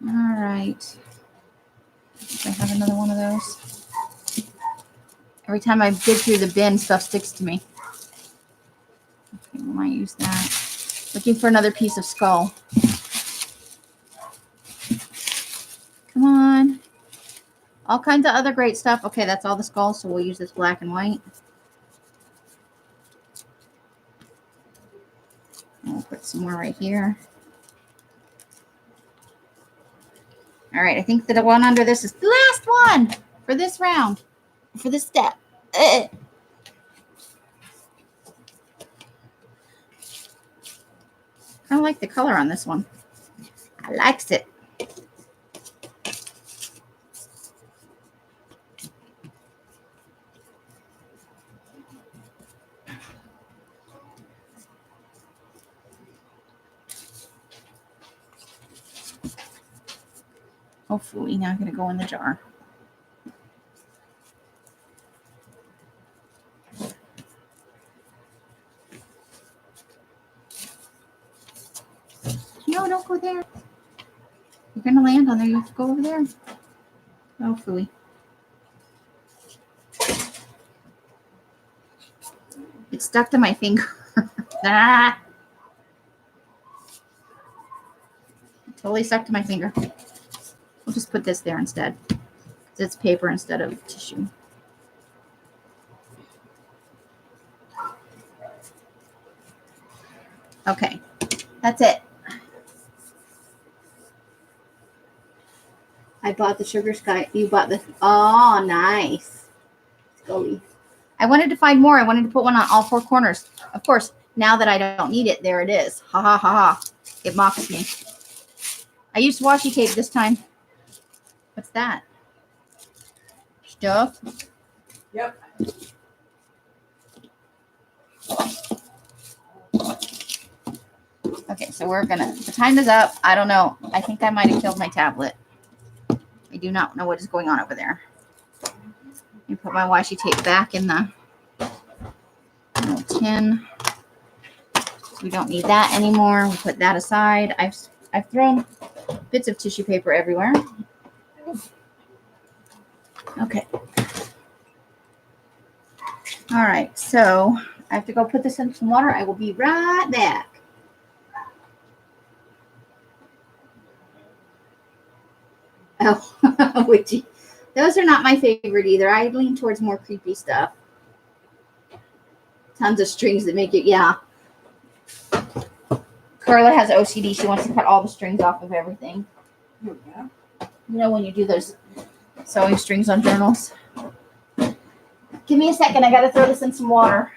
Speaker 1: All right. I have another one of those. Every time I dig through the bin, stuff sticks to me. Okay, we might use that. Looking for another piece of skull. All kinds of other great stuff. Okay, that's all the skulls, so we'll use this black and white. And we'll put some more right here. All right, I think that the one under this is the last one for this round, for this step. I don't like the color on this one. I likes it. Hopefully, now I'm going to go in the jar. No, don't go there. You're going to land on there. You have to go over there. Hopefully. It's stuck to my finger. Ah! Totally stuck to my finger. We'll just put this there instead. It's paper instead of tissue. Okay, that's it. I bought the sugar sky. You bought the. Oh, nice. Scully. I wanted to find more. I wanted to put one on all four corners. Of course, now that I don't need it, there it is. Ha ha ha ha. It mocks me. I used washi tape this time. What's that? Stuff?
Speaker 2: Yep.
Speaker 1: Okay, so we're gonna, the time is up. I don't know. I think I might have killed my tablet. I do not know what is going on over there. Let me put my washi tape back in the little tin. We don't need that anymore. We'll put that aside. I've thrown bits of tissue paper everywhere. Okay. All right, so I have to go put this in some water. I will be right back. Oh, witchy. Those are not my favorite either. I lean towards more creepy stuff. Tons of strings that make it, yeah. Carla has OCD. She wants to cut all the strings off of everything.
Speaker 2: Yeah.
Speaker 1: You know when you do those sewing strings on journals? Give me a second. I got to throw this in some water.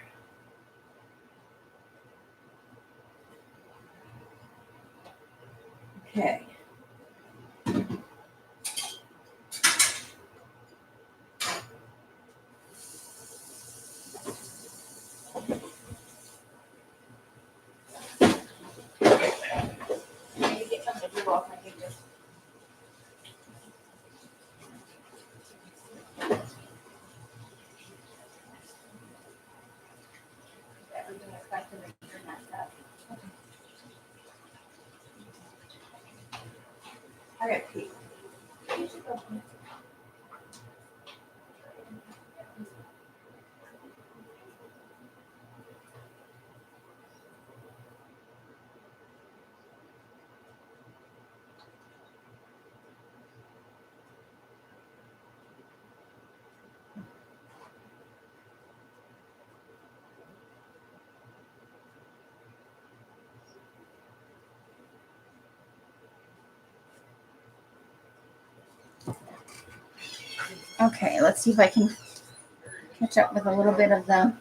Speaker 2: Okay. I got pee.
Speaker 1: Okay, let's see if I can catch up with a little bit of the.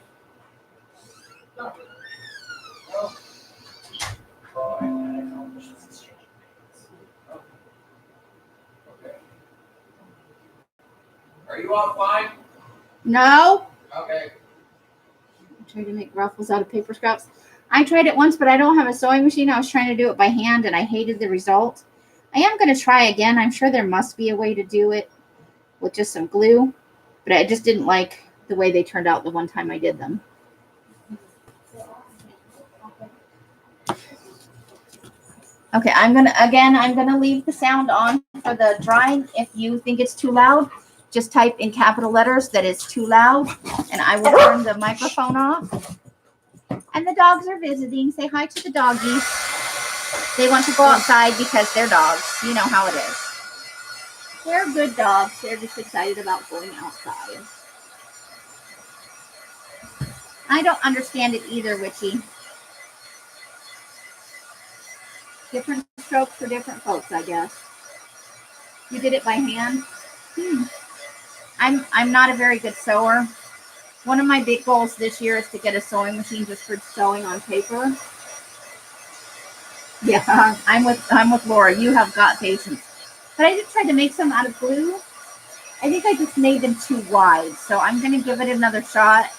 Speaker 2: Are you offline?
Speaker 1: No.
Speaker 2: Okay.
Speaker 1: I tried to make ruffles out of paper scraps. I tried it once, but I don't have a sewing machine. I was trying to do it by hand, and I hated the result. I am going to try again. I'm sure there must be a way to do it with just some glue, but I just didn't like the way they turned out the one time I did them. Okay, I'm gonna leave the sound on for the drying. If you think it's too loud, just type in capital letters that it's too loud, and I will turn the microphone off. And the dogs are visiting. Say hi to the doggies. They want to go outside because they're dogs. You know how it is. They're good dogs. They're just excited about going outside. I don't understand it either, Witchy. Different strokes for different folks, I guess. You did it by hand? I'm not a very good sewer. One of my big goals this year is to get a sewing machine just for sewing on paper. Yeah, I'm with Laura. You have got patience. But I just tried to make some out of glue. I think I just made them too wide, so I'm going to give it another shot.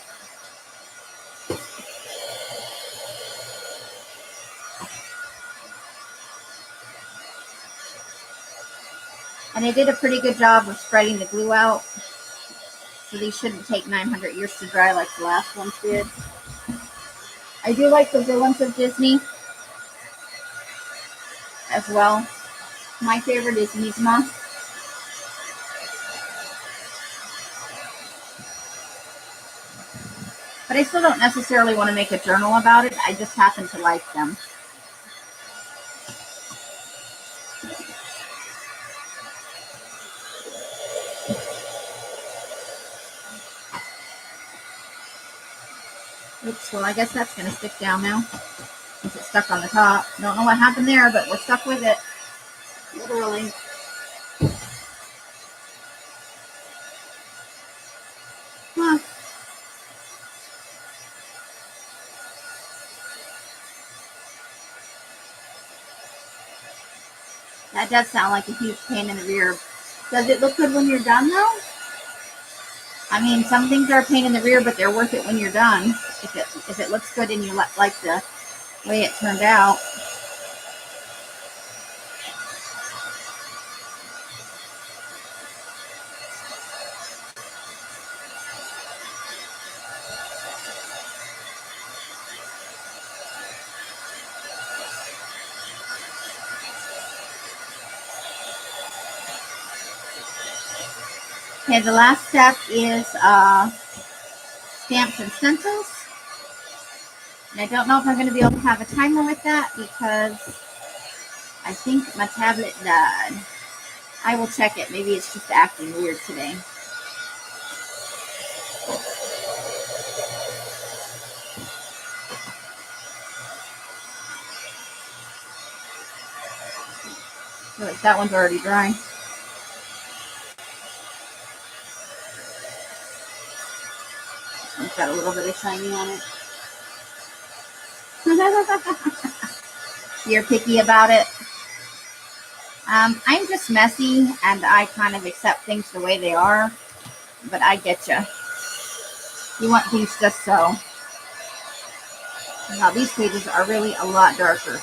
Speaker 1: And I did a pretty good job of spreading the glue out. So these shouldn't take 900 years to dry like the last ones did. I do like the villains of Disney as well. My favorite is Yzma. But I still don't necessarily want to make a journal about it. I just happen to like them. Oops, well, I guess that's going to stick down now. Since it's stuck on the top. Don't know what happened there, but we're stuck with it. Literally. Huh. That does sound like a huge pain in the rear. Does it look good when you're done, though? I mean, some things are a pain in the rear, but they're worth it when you're done. If it looks good and you like the way it turned out. Okay, the last step is stamps and stencils. And I don't know if I'm going to be able to have a timer with that because I think my tablet died. I will check it. Maybe it's just acting weird today. I feel like that one's already dry. It's got a little bit of shiny on it. You're picky about it. I'm just messy and I kind of accept things the way they are. But I get you. You want things just so. Now these pages are really a lot darker.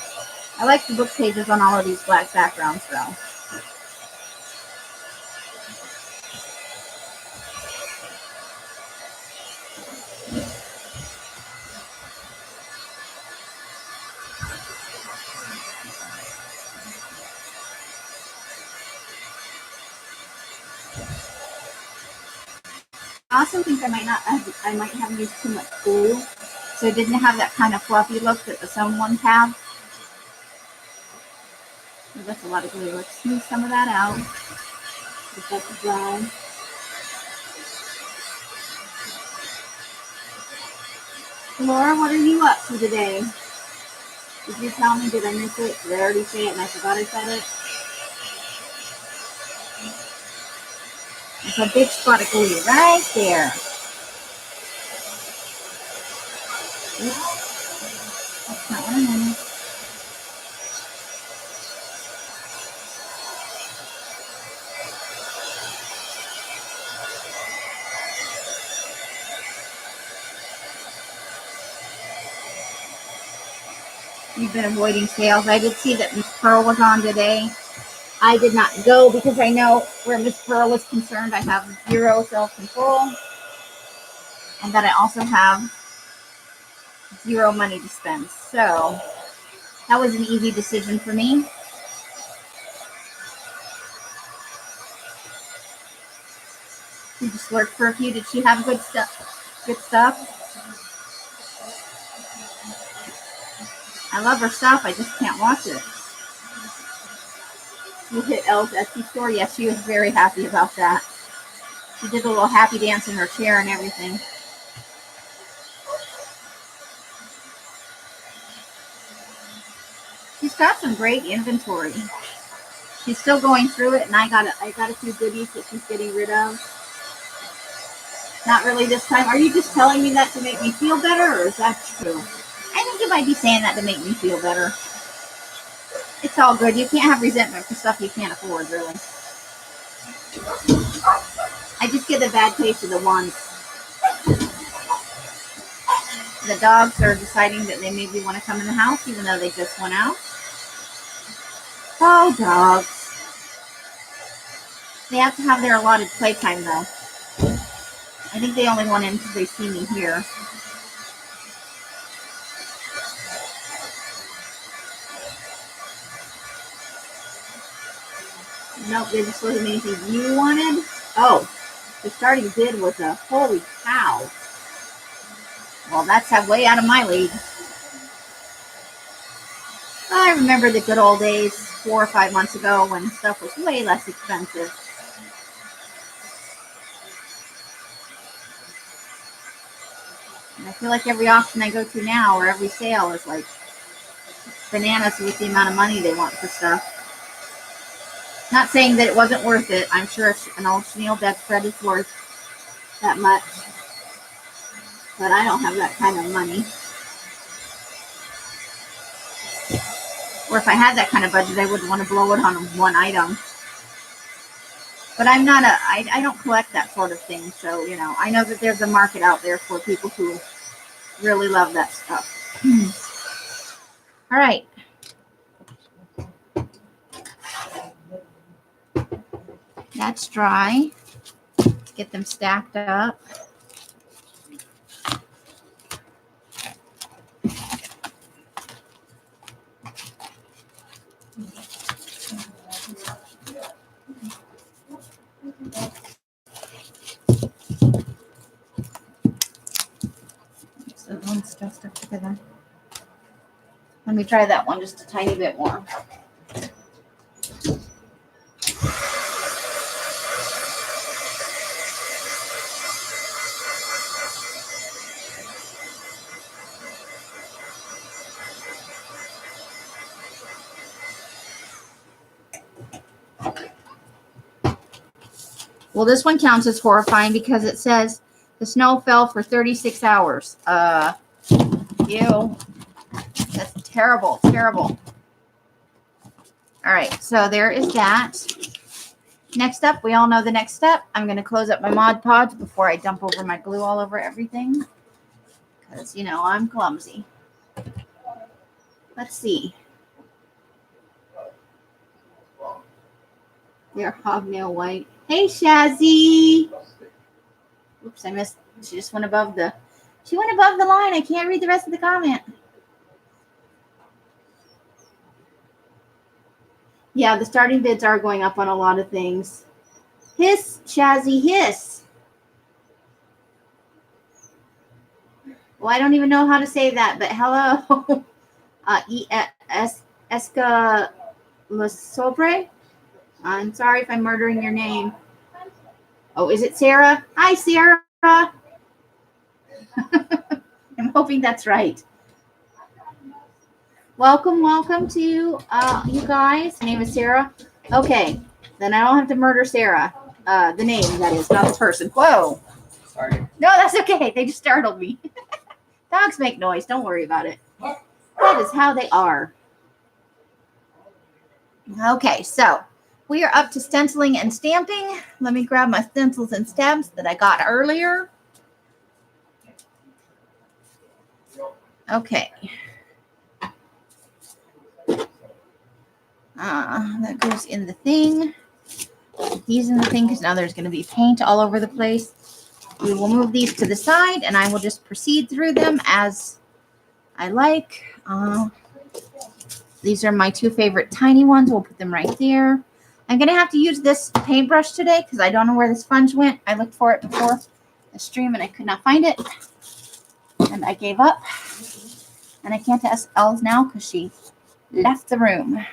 Speaker 1: I like the book pages on all of these black backgrounds though. I also think I might have used too much glue, so it didn't have that kind of fluffy look that the sewn ones have. So that's a lot of glue. Let's smooth some of that out. Get that to dry. Laura, what are you up to today? Did you tell me? Did I miss it? Did I already say it and I forgot I said it? There's a big spot of glue right there. Oops. That's not what I wanted. You've been avoiding sales. I did see that Miss Pearl was on today. I did not go because I know where Miss Pearl is concerned. I have zero self-control and that I also have zero money to spend. So that was an easy decision for me. She just worked for a few. Did she have good stuff? Good stuff? I love her stuff. I just can't watch it. You hit Elle's Etsy store? Yes, she was very happy about that. She did a little happy dance in her chair and everything. She's got some great inventory. She's still going through it, and I got a few goodies that she's getting rid of. Not really this time. Are you just telling me that to make me feel better, or is that true? I think you might be saying that to make me feel better. It's all good. You can't have resentment for stuff you can't afford, really. I just get a bad taste of the ones. The dogs are deciding that they maybe want to come in the house, even though they just went out. Oh, dogs. They have to have their allotted playtime, though. I think they only want in because they see me here. Nope, there just wasn't anything you wanted. Oh, the starting bid was a holy cow. Well, that's way out of my league. I remember the good old days 4 or 5 months ago when stuff was way less expensive. And I feel like every auction I go to now or every sale is like bananas with the amount of money they want for stuff. Not saying that it wasn't worth it. I'm sure an old chenille bedspread is worth that much. But I don't have that kind of money. Or if I had that kind of budget, I wouldn't want to blow it on one item. But I'm not I don't collect that sort of thing. So, you know, I know that there's a market out there for people who really love that stuff. All right. That's dry. Let's get them stacked up. So one stuck together. Let me try that one just a tiny bit more. Well, this one counts as horrifying because it says the snow fell for 36 hours. Ew. That's terrible, terrible. All right, so there is that. Next up, we all know the next step. I'm going to close up my Mod Podge before I dump over my glue all over everything. Because, you know, I'm clumsy. Let's see. They're hobnail white. Hey, Shazzy. Oops, I missed. She just went above the line. I can't read the rest of the comment. Yeah, the starting bids are going up on a lot of things. Hiss, Shazzy, hiss. Well, I don't even know how to say that, but hello. Esca Sobre. I'm sorry if I'm murdering your name. Oh, is it Sarah? Hi, Sarah. I'm hoping that's right. Welcome to you guys. My name is Sarah. Okay, then I don't have to murder Sarah. The name, that is, not the person. Whoa.
Speaker 2: Sorry.
Speaker 1: No, that's okay. They just startled me. Dogs make noise. Don't worry about it. That is how they are. Okay, so we are up to stenciling and stamping. Let me grab my stencils and stamps that I got earlier. Okay. That goes in the thing. These in the thing because now there's going to be paint all over the place. We will move these to the side and I will just proceed through them as I like. These are my 2 favorite tiny ones. We'll put them right there. I'm going to have to use this paintbrush today because I don't know where the sponge went. I looked for it before the stream and I could not find it. And I gave up. And I can't ask Elle now because she left the room.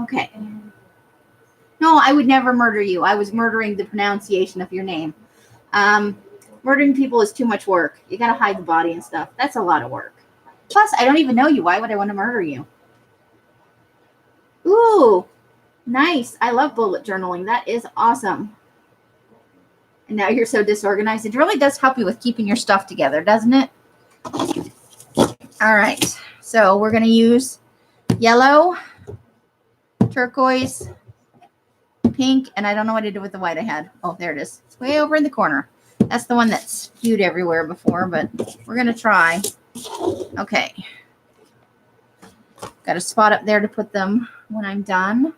Speaker 1: Okay. No, I would never murder you. I was murdering the pronunciation of your name. Murdering people is too much work. You got to hide the body and stuff. That's a lot of work. Plus, I don't even know you. Why would I want to murder you? Ooh, nice. I love bullet journaling. That is awesome. And now you're so disorganized. It really does help you with keeping your stuff together, doesn't it? All right. So we're going to use yellow, turquoise, pink, and I don't know what I did with the white I had. Oh, there it is. It's way over in the corner. That's the one that's spewed everywhere before, but we're going to try. Okay. Got a spot up there to put them when I'm done.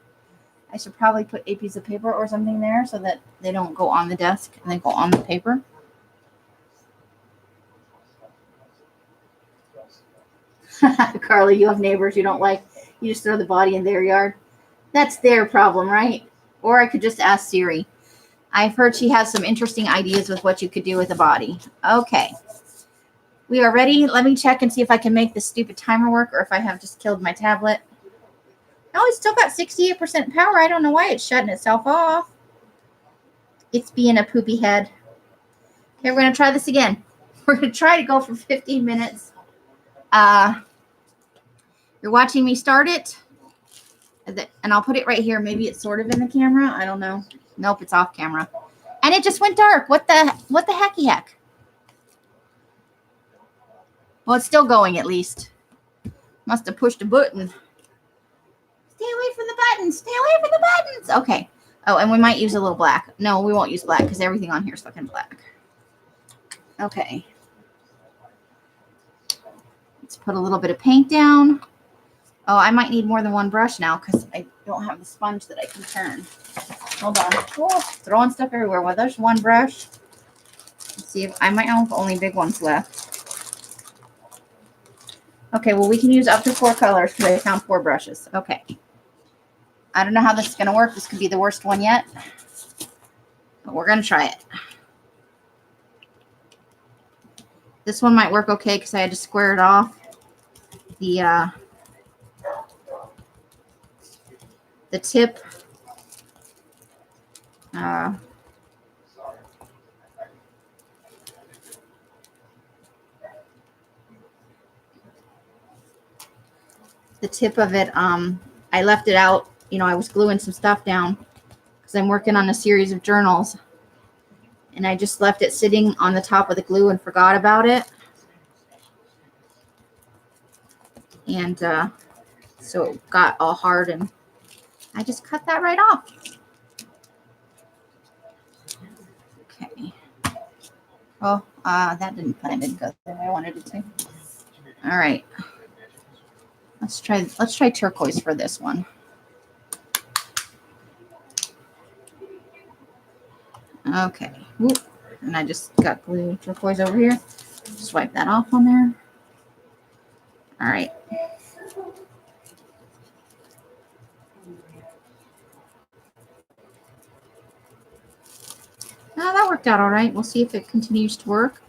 Speaker 1: I should probably put a piece of paper or something there so that they don't go on the desk and they go on the paper. Carly, you have neighbors you don't like. You just throw the body in their yard. That's their problem, right? Or I could just ask Siri. I've heard she has some interesting ideas with what you could do with a body. Okay. We are ready. Let me check and see if I can make this stupid timer work or if I have just killed my tablet. Oh, it's still got 68% power. I don't know why it's shutting itself off. It's being a poopy head. Okay, we're going to try this again. We're going to try to go for 15 minutes. You're watching me start it. And I'll put it right here. Maybe it's sort of in the camera. I don't know. Nope, it's off camera. And it just went dark. What the hecky heck? Well, it's still going at least. Must have pushed a button. Stay away from the buttons. Stay away from the buttons. Okay. Oh, and we might use a little black. No, we won't use black because everything on here is looking black. Okay. Let's put a little bit of paint down. Oh, I might need more than one brush now because I don't have the sponge that I can turn. Hold on. Oh, throwing stuff everywhere. Well, there's one brush. Let's see if I might have only big ones left. Okay, well, we can use up to 4 colors because I found 4 brushes. Okay. I don't know how this is going to work. This could be the worst one yet. But we're going to try it. This one might work okay because I had to square it off. The tip. The tip of it, I left it out. You know, I was gluing some stuff down because I'm working on a series of journals. And I just left it sitting on the top of the glue and forgot about it. And so it got all hard and I just cut that right off. Okay. Oh, that didn't go the way I wanted it to. All right. Let's try turquoise for this one. Okay. Whoop. And I just got glue turquoise over here. Swipe that off on there. All right. Oh, that worked out all right. We'll see if it continues to work.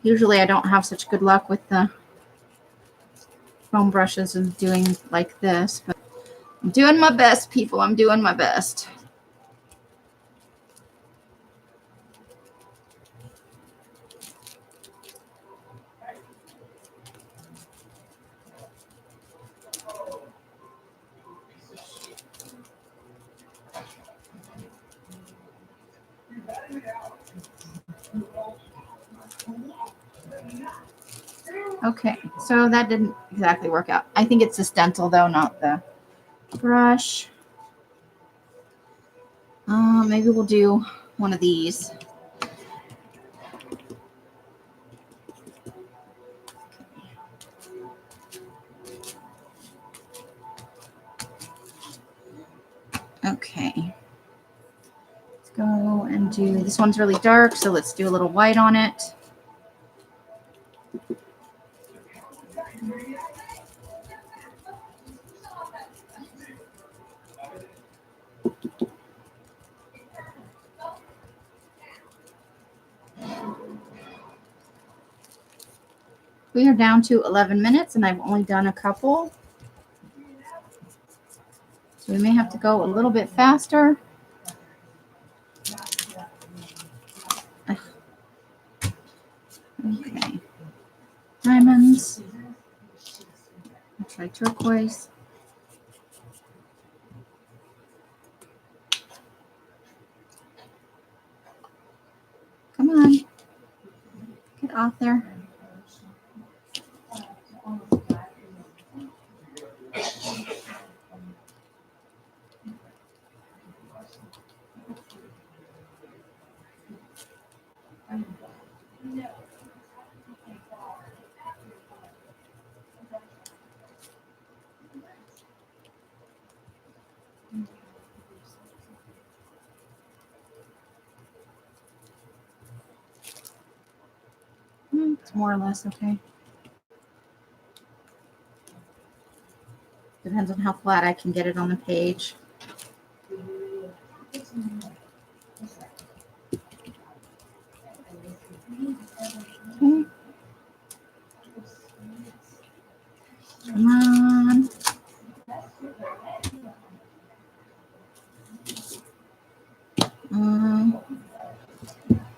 Speaker 1: Usually I don't have such good luck with the foam brushes and doing like this, but I'm doing my best, people. I'm doing my best. Okay, so that didn't exactly work out. I think it's the stencil though, not the brush. Maybe we'll do one of these. Okay. Let's go and do, this one's really dark, so let's do a little white on it. We are down to 11 minutes and I've only done a couple. So we may have to go a little bit faster. Okay. Diamonds. I'll try turquoise. Come on. Get off there. It's more or less okay. Depends on how flat I can get it on the page. Okay. Come on.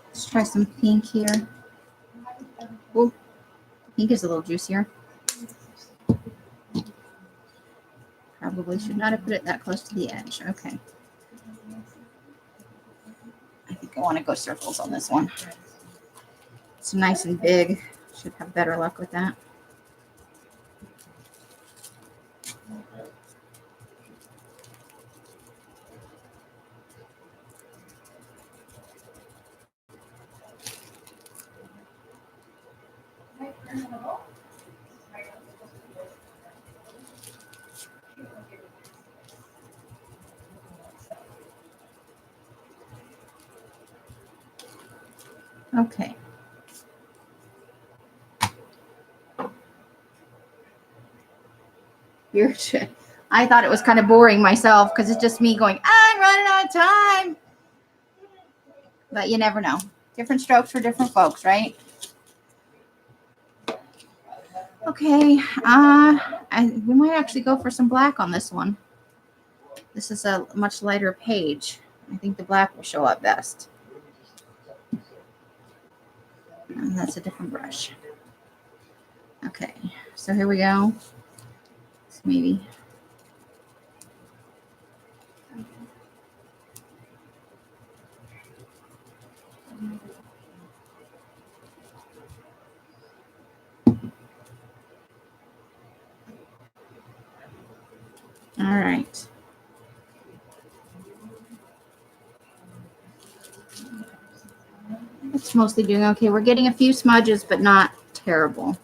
Speaker 1: Let's try some pink here. Oh, pink is a little juicier. Probably should not have put it that close to the edge. Okay. I think I want to go circles on this one. It's nice and big. Should have better luck with that. Okay. I thought it was kind of boring myself because it's just me going, I'm running out of time. But you never know. Different strokes for different folks, right? Okay. We might actually go for some black on this one. This is a much lighter page. I think the black will show up best. And that's a different brush. Okay, so here we go. So maybe. All right. It's mostly doing okay. We're getting a few smudges, but not terrible.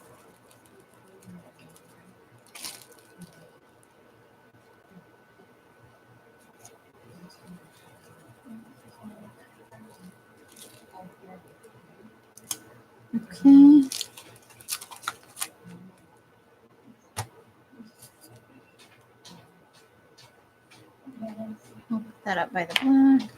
Speaker 1: Okay. I'll put that up by the black.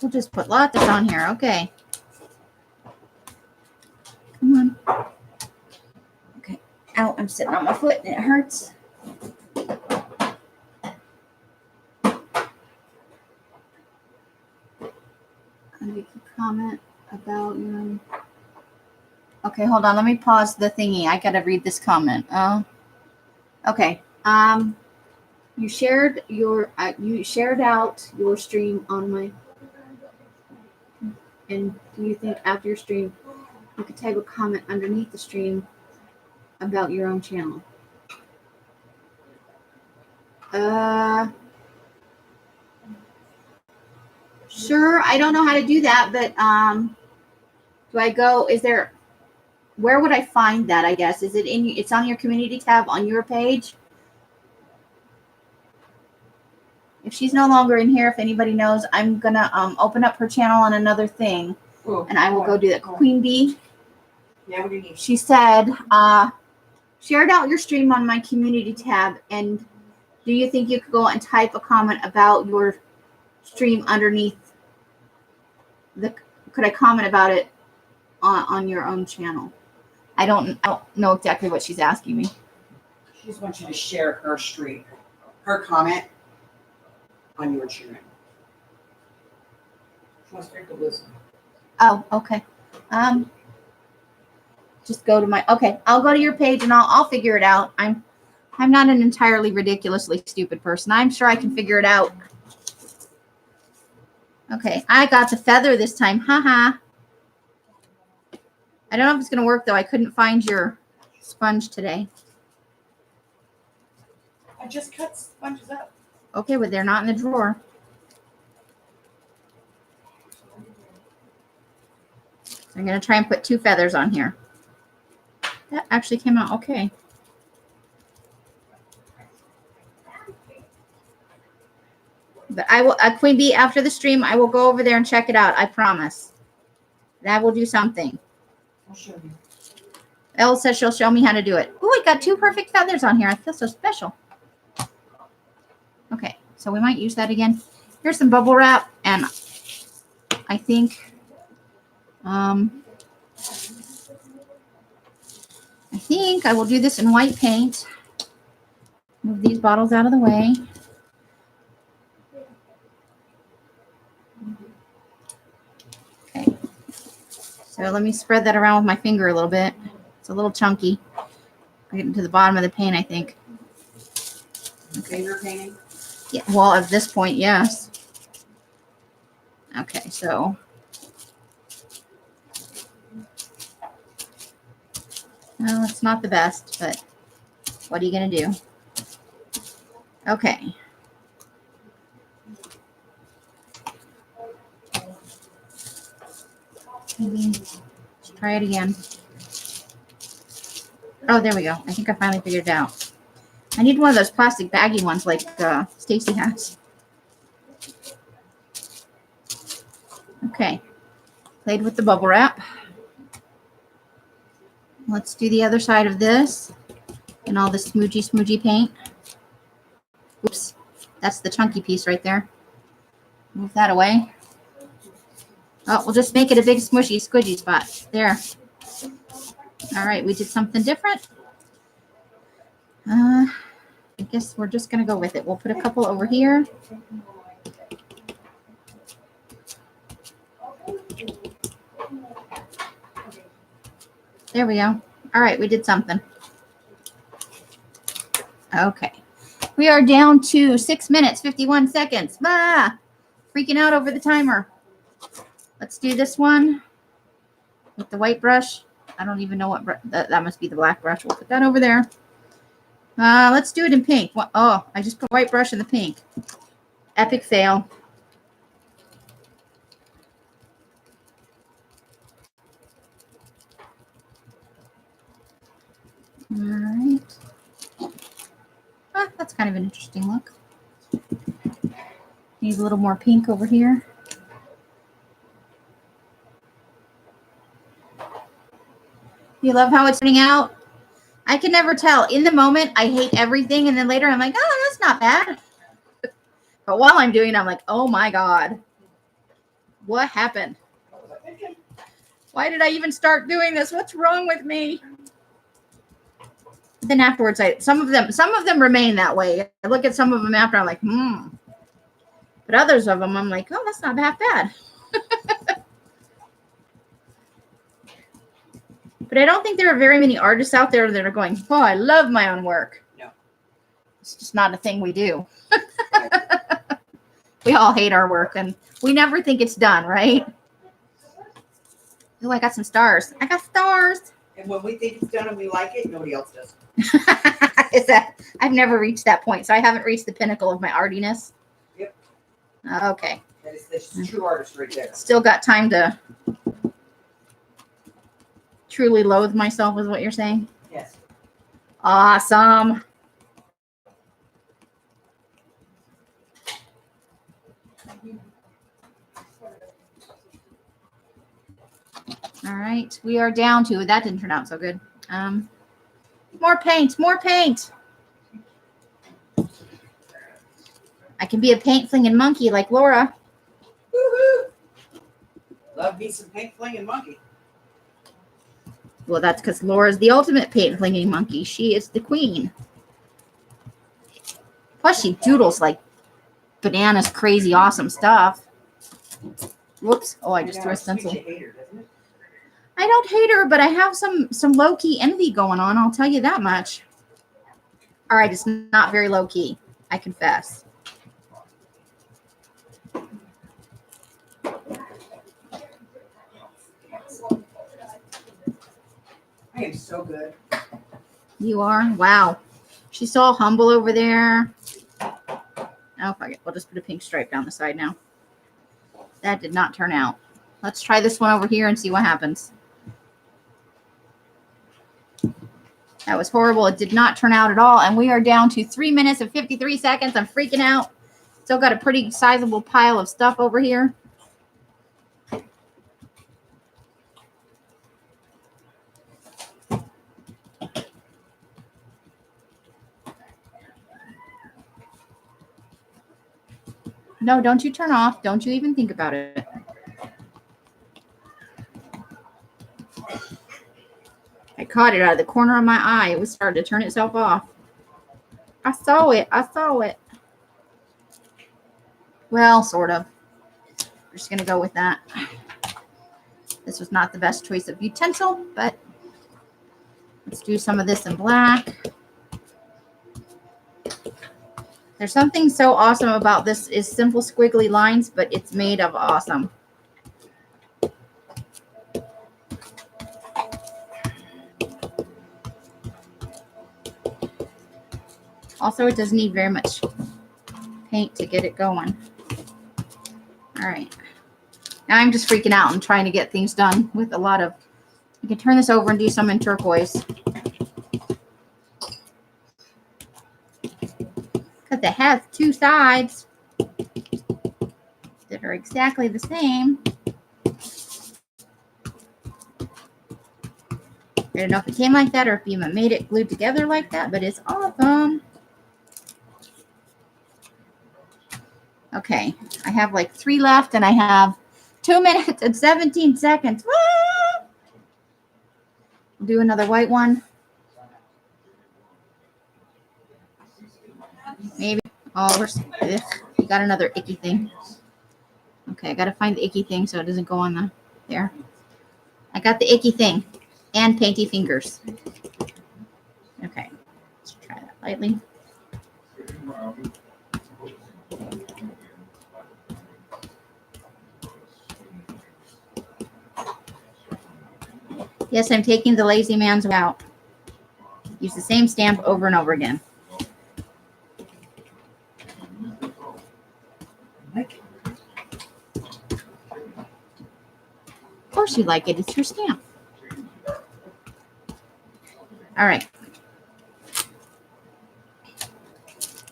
Speaker 1: We'll just put lots on here. Okay. Come on. Okay. Ow, I'm sitting on my foot and it hurts. I'll make a comment about your... Okay, hold on. Let me pause the thingy. I gotta read this comment. Okay. You shared out your stream on my... And do you think after your stream, you could type a comment underneath the stream about your own channel? Sure. I don't know how to do that, but do I go? Is there? Where would I find that? I guess is it in? It's on your community tab on your page. If she's no longer in here, if anybody knows, I'm gonna open up her channel on another thing. and I will go do that. Queen Bee.
Speaker 2: Yeah, what do you need?
Speaker 1: She said, shared out your stream on my community tab, and do you think you could go and type a comment about your stream underneath could I comment about it on your own channel? I don't know exactly what she's asking me.
Speaker 2: She just wants you to share her stream, her comment on your channel. She wants people to listen.
Speaker 1: Oh, okay. Just go to my, okay, I'll go to your page and I'll figure it out. I'm not an entirely ridiculously stupid person. I'm sure I can figure it out. Okay, I got the feather this time. Haha. I don't know if it's going to work though. I couldn't find your sponge today.
Speaker 2: I just cut sponges up.
Speaker 1: Okay, but they're not in the drawer. So I'm going to try and put 2 feathers on here. That actually came out okay. But I will, Queen Bee, after the stream, I will go over there and check it out. I promise. That will do something.
Speaker 2: I'll show you.
Speaker 1: Elle says she'll show me how to do it. Oh, I got 2 perfect feathers on here. I feel so special. Okay, so we might use that again. Here's some bubble wrap, and I think, I will do this in white paint. Move these bottles out of the way. Okay, so let me spread that around with my finger a little bit. It's a little chunky. I'm getting to the bottom of the paint, I think.
Speaker 2: Finger painting?
Speaker 1: Yeah, well, at this point, yes. Okay, so well, it's not the best, but what are you going to do? Okay. Maybe let's try it again. Oh, there we go. I think I finally figured it out. I need one of those plastic baggy ones like Stacy has. Okay. Played with the bubble wrap. Let's do the other side of this and all the smoochy paint. Oops. That's the chunky piece right there. Move that away. Oh, we'll just make it a big smushy squidgy spot. There. All right, we did something different. I guess we're just going to go with it. We'll put a couple over here. There we go. All right, we did something. Okay. We are down to 6 minutes, 51 seconds. Ah, freaking out over the timer. Let's do this one with the white brush. I don't even know what that must be the black brush. We'll put that over there. Let's do it in pink. Oh, I just put white brush in the pink. Epic fail. All right. That's kind of an interesting look. Need a little more pink over here. You love how it's turning out? I can never tell. In the moment, I hate everything, and then later I'm like, oh, that's not bad. But while I'm doing it, I'm like, oh my God. What happened? Why did I even start doing this? What's wrong with me? Then afterwards, some of them remain that way. I look at some of them after, I'm like, But others of them, I'm like, oh, that's not half bad. But I don't think there are very many artists out there that are going, oh, I love my own work.
Speaker 2: No.
Speaker 1: It's just not a thing we do. We all hate our work, and we never think it's done, right? Oh, I got some stars. I got stars.
Speaker 2: And when we think it's done and we like it, nobody else does.
Speaker 1: I've never reached that point, so I haven't reached the pinnacle of my artiness.
Speaker 2: Yep.
Speaker 1: Okay.
Speaker 2: That's true artist right there.
Speaker 1: Still got time to truly loathe myself, is what you're saying?
Speaker 2: Yes.
Speaker 1: Awesome. All right, we are down to, that didn't turn out so good. More paint, more paint. I can be a paint flinging monkey like Laura.
Speaker 2: Woohoo! Love me some paint flinging monkey.
Speaker 1: Well, that's because Laura's the ultimate paint flinging monkey. She is the queen. Plus, she doodles like bananas, crazy, awesome stuff. Whoops! Oh, I just threw a stencil. I don't hate her, but I have some low key envy going on. I'll tell you that much. All right, it's not very low key. I confess.
Speaker 2: I am so good.
Speaker 1: You are? Wow. She's so humble over there. Oh, fuck it. We'll just put a pink stripe down the side now. That did not turn out. Let's try this one over here and see what happens. That was horrible. It did not turn out at all. And we are down to 3 minutes and 53 seconds. I'm freaking out. Still got a pretty sizable pile of stuff over here. No, don't you turn off. Don't you even think about it. I caught it out of the corner of my eye. It was starting to turn itself off. I saw it. I saw it. Well, sort of. We're just going to go with that. This was not the best choice of utensil, but let's do some of this in black. There's something so awesome about this is simple squiggly lines, but it's made of awesome. Also, it doesn't need very much paint to get it going. All right. Now I'm just freaking out and trying to get things done with a lot of, you can turn this over and do some in turquoise. Because it has two sides that are exactly the same. I don't know if it came like that or if you made it glued together like that, but it's awesome. Okay, I have like 3 left and I have 2 minutes and 17 seconds. Woo! We'll do another white one. Maybe. Oh, we got another icky thing. Okay, I got to find the icky thing so it doesn't go on the there. I got the icky thing and painty fingers. Okay, let's try that lightly. Yes, I'm taking the lazy man's out. Use the same stamp over and over again. Of course you like it. It's your stamp. All right.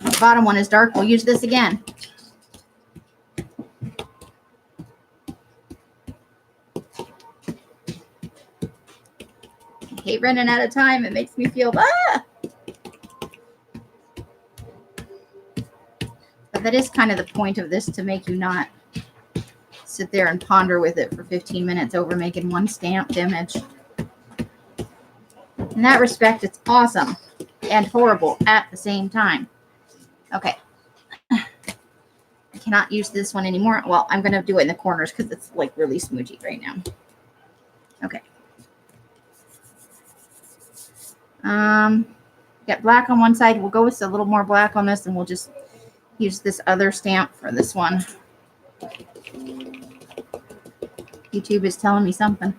Speaker 1: The bottom one is dark. We'll use this again. I hate running out of time. It makes me feel, ah! But that is kind of the point of this, to make you not sit there and ponder with it for 15 minutes over making one stamped image. In that respect, it's awesome and horrible at the same time. Okay. I cannot use this one anymore. Well, I'm going to do it in the corners because it's like really smudgy right now. Okay. Got black on one side. We'll go with a little more black on this, and we'll just use this other stamp for this one. YouTube is telling me something.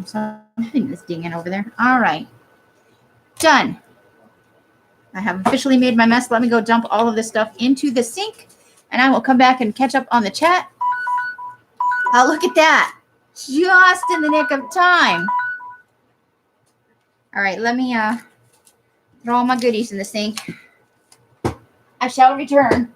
Speaker 1: Something is dinging over there. All right. Done. I have officially made my mess. Let me go dump all of this stuff into the sink, and I will come back and catch up on the chat. Oh, look at that. Just in the nick of time. All right, let me throw all my goodies in the sink. I shall return.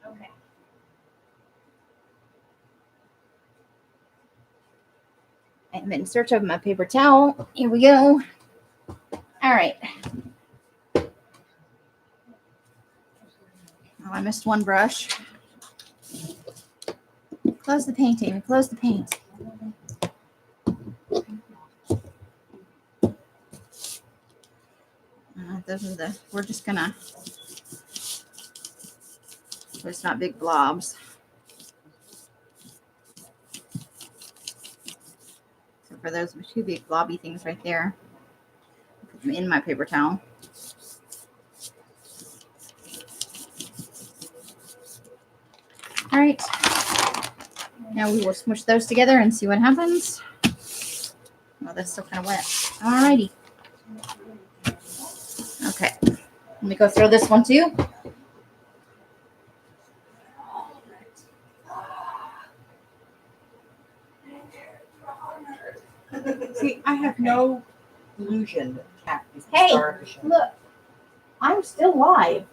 Speaker 1: Okay. I'm in search of my paper towel. Here we go. All right. Oh, I missed one brush. Close the paint, Amy. Close the paint. Those are the, we're just gonna, so it's not big blobs. So for those two big blobby things right there, put them in my paper towel. All right. Now we will smush those together and see what happens. Oh, that's still kind of wet. All righty. Okay. Let me go throw this one too.
Speaker 2: See, I have no illusion that cat is
Speaker 1: Hey,
Speaker 2: starvation.
Speaker 1: look. I'm still live.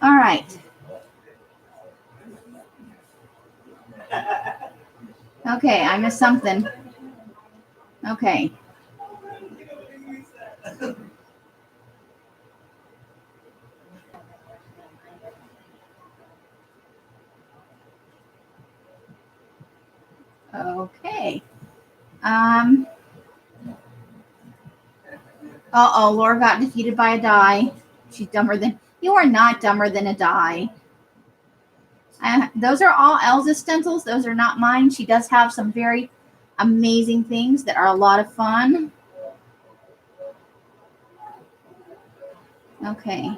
Speaker 1: All right. Okay, I missed something. Okay. Okay. Uh-oh, Laura got defeated by a die. She's dumber than, you are not dumber than a die. Those are all Elsa's stencils. Those are not mine. She does have some very amazing things that are a lot of fun. Okay.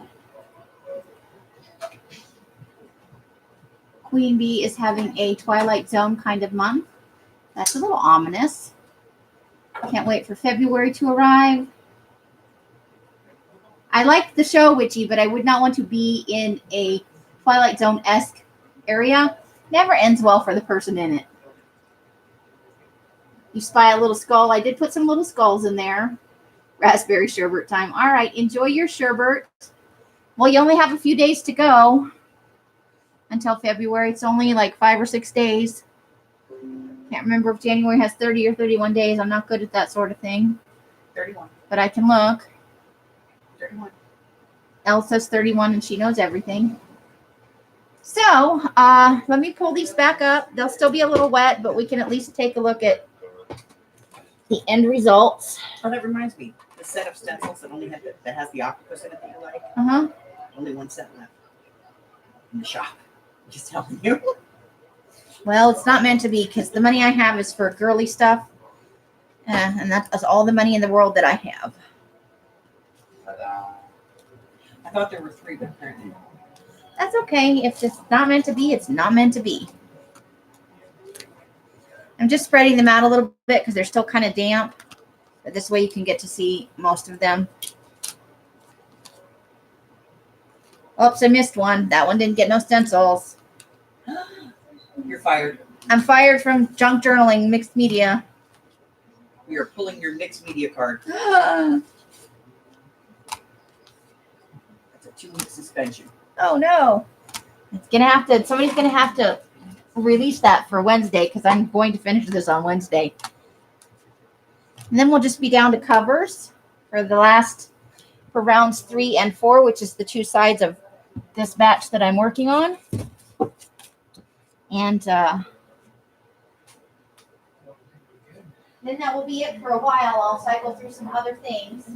Speaker 1: Queen Bee is having a Twilight Zone kind of month. That's a little ominous. Can't wait for February to arrive. I like the show Witchy, but I would not want to be in a Twilight Zone-esque area. Never ends well for the person in it. You spy a little skull. I did put some little skulls in there. Raspberry sherbet time. All right, enjoy your sherbet. Well, you only have a few days to go until February. It's only like 5 or 6 days. Can't remember if January has 30 or 31 days. I'm not good at that sort of thing.
Speaker 2: 31.
Speaker 1: But I can look.
Speaker 2: 31.
Speaker 1: Elle says 31 and she knows everything. So, let me pull these back up. They'll still be a little wet, but we can at least take a look at the end results.
Speaker 2: Oh, that reminds me. The set of stencils that only that has the octopus in it that you like.
Speaker 1: Uh-huh.
Speaker 2: Only one set left in the shop. Just telling you.
Speaker 1: Well, it's not meant to be because the money I have is for girly stuff. And that's all the money in the world that I have.
Speaker 2: I thought there were 3, but apparently.
Speaker 1: That's okay. If it's not meant to be, it's not meant to be. I'm just spreading them out a little bit because they're still kind of damp. But this way you can get to see most of them. Oops, I missed one. That one didn't get no stencils.
Speaker 2: You're fired.
Speaker 1: I'm fired from junk journaling mixed media.
Speaker 2: You're pulling your mixed media card. That's a 2-week suspension.
Speaker 1: Oh no. It's gonna have to, somebody's gonna have to release that for Wednesday because I'm going to finish this on Wednesday. And then we'll just be down to covers for for rounds 3 and 4, which is the 2 sides of this batch that I'm working on. And then that will be it for a while. I'll cycle through some other things.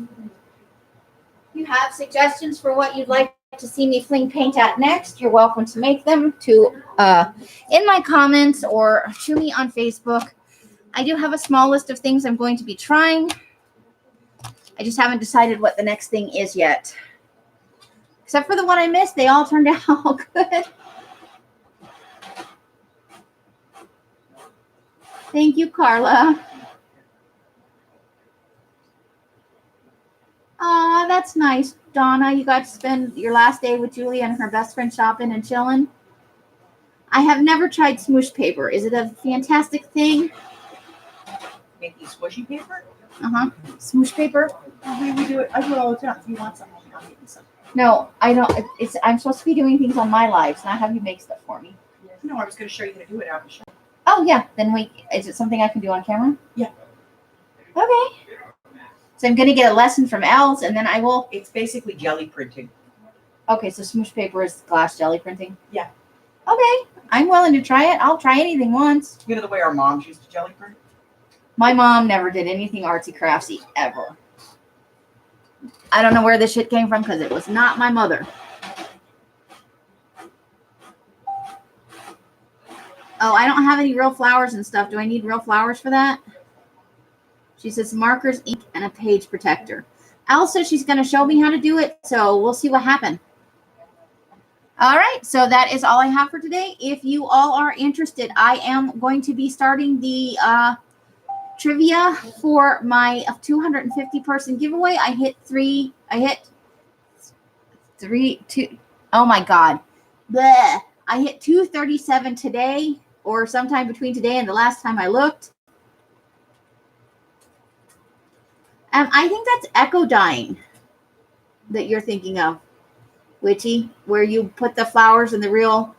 Speaker 1: you have suggestions for what you'd like to see me fling paint at next, you're welcome to make them in my comments or to me on Facebook. I do have a small list of things I'm going to be trying. I just haven't decided what the next thing is yet. Except for the one I missed, they all turned out good. Thank you, Carla. Aw, that's nice, Donna. You got to spend your last day with Julie and her best friend shopping and chilling. I have never tried smoosh paper. Is it a fantastic thing?
Speaker 2: Making squishy paper?
Speaker 1: Smoosh paper?
Speaker 2: We do it. I do it all the time. If you want some, I'll give you some.
Speaker 1: No, I don't. I'm supposed to be doing things on my lives, not have you make stuff for me.
Speaker 2: No, I was going to show you how to do it out in the shop.
Speaker 1: Oh, yeah. Then is it something I can do on camera?
Speaker 2: Yeah.
Speaker 1: Okay. So I'm going to get a lesson from Els, and then I will.
Speaker 2: It's basically jelly printing.
Speaker 1: Okay, so smoosh paper is glass jelly printing?
Speaker 2: Yeah.
Speaker 1: Okay. I'm willing to try it. I'll try anything once.
Speaker 2: You know the way our moms used to jelly print?
Speaker 1: My mom never did anything artsy craftsy ever. I don't know where this shit came from because it was not my mother. Oh, I don't have any real flowers and stuff. Do I need real flowers for that? She says markers, ink, and a page protector. Elle says she's going to show me how to do it, so we'll see what happens. All right, so that is all I have for today. If you all are interested, I am going to be starting the trivia for my 250 person giveaway. I hit three, two. Oh my God. Bleh. I hit 237 today or sometime between today and the last time I looked. I think that's echo dyeing that you're thinking of, Witchy, where you put the flowers and the real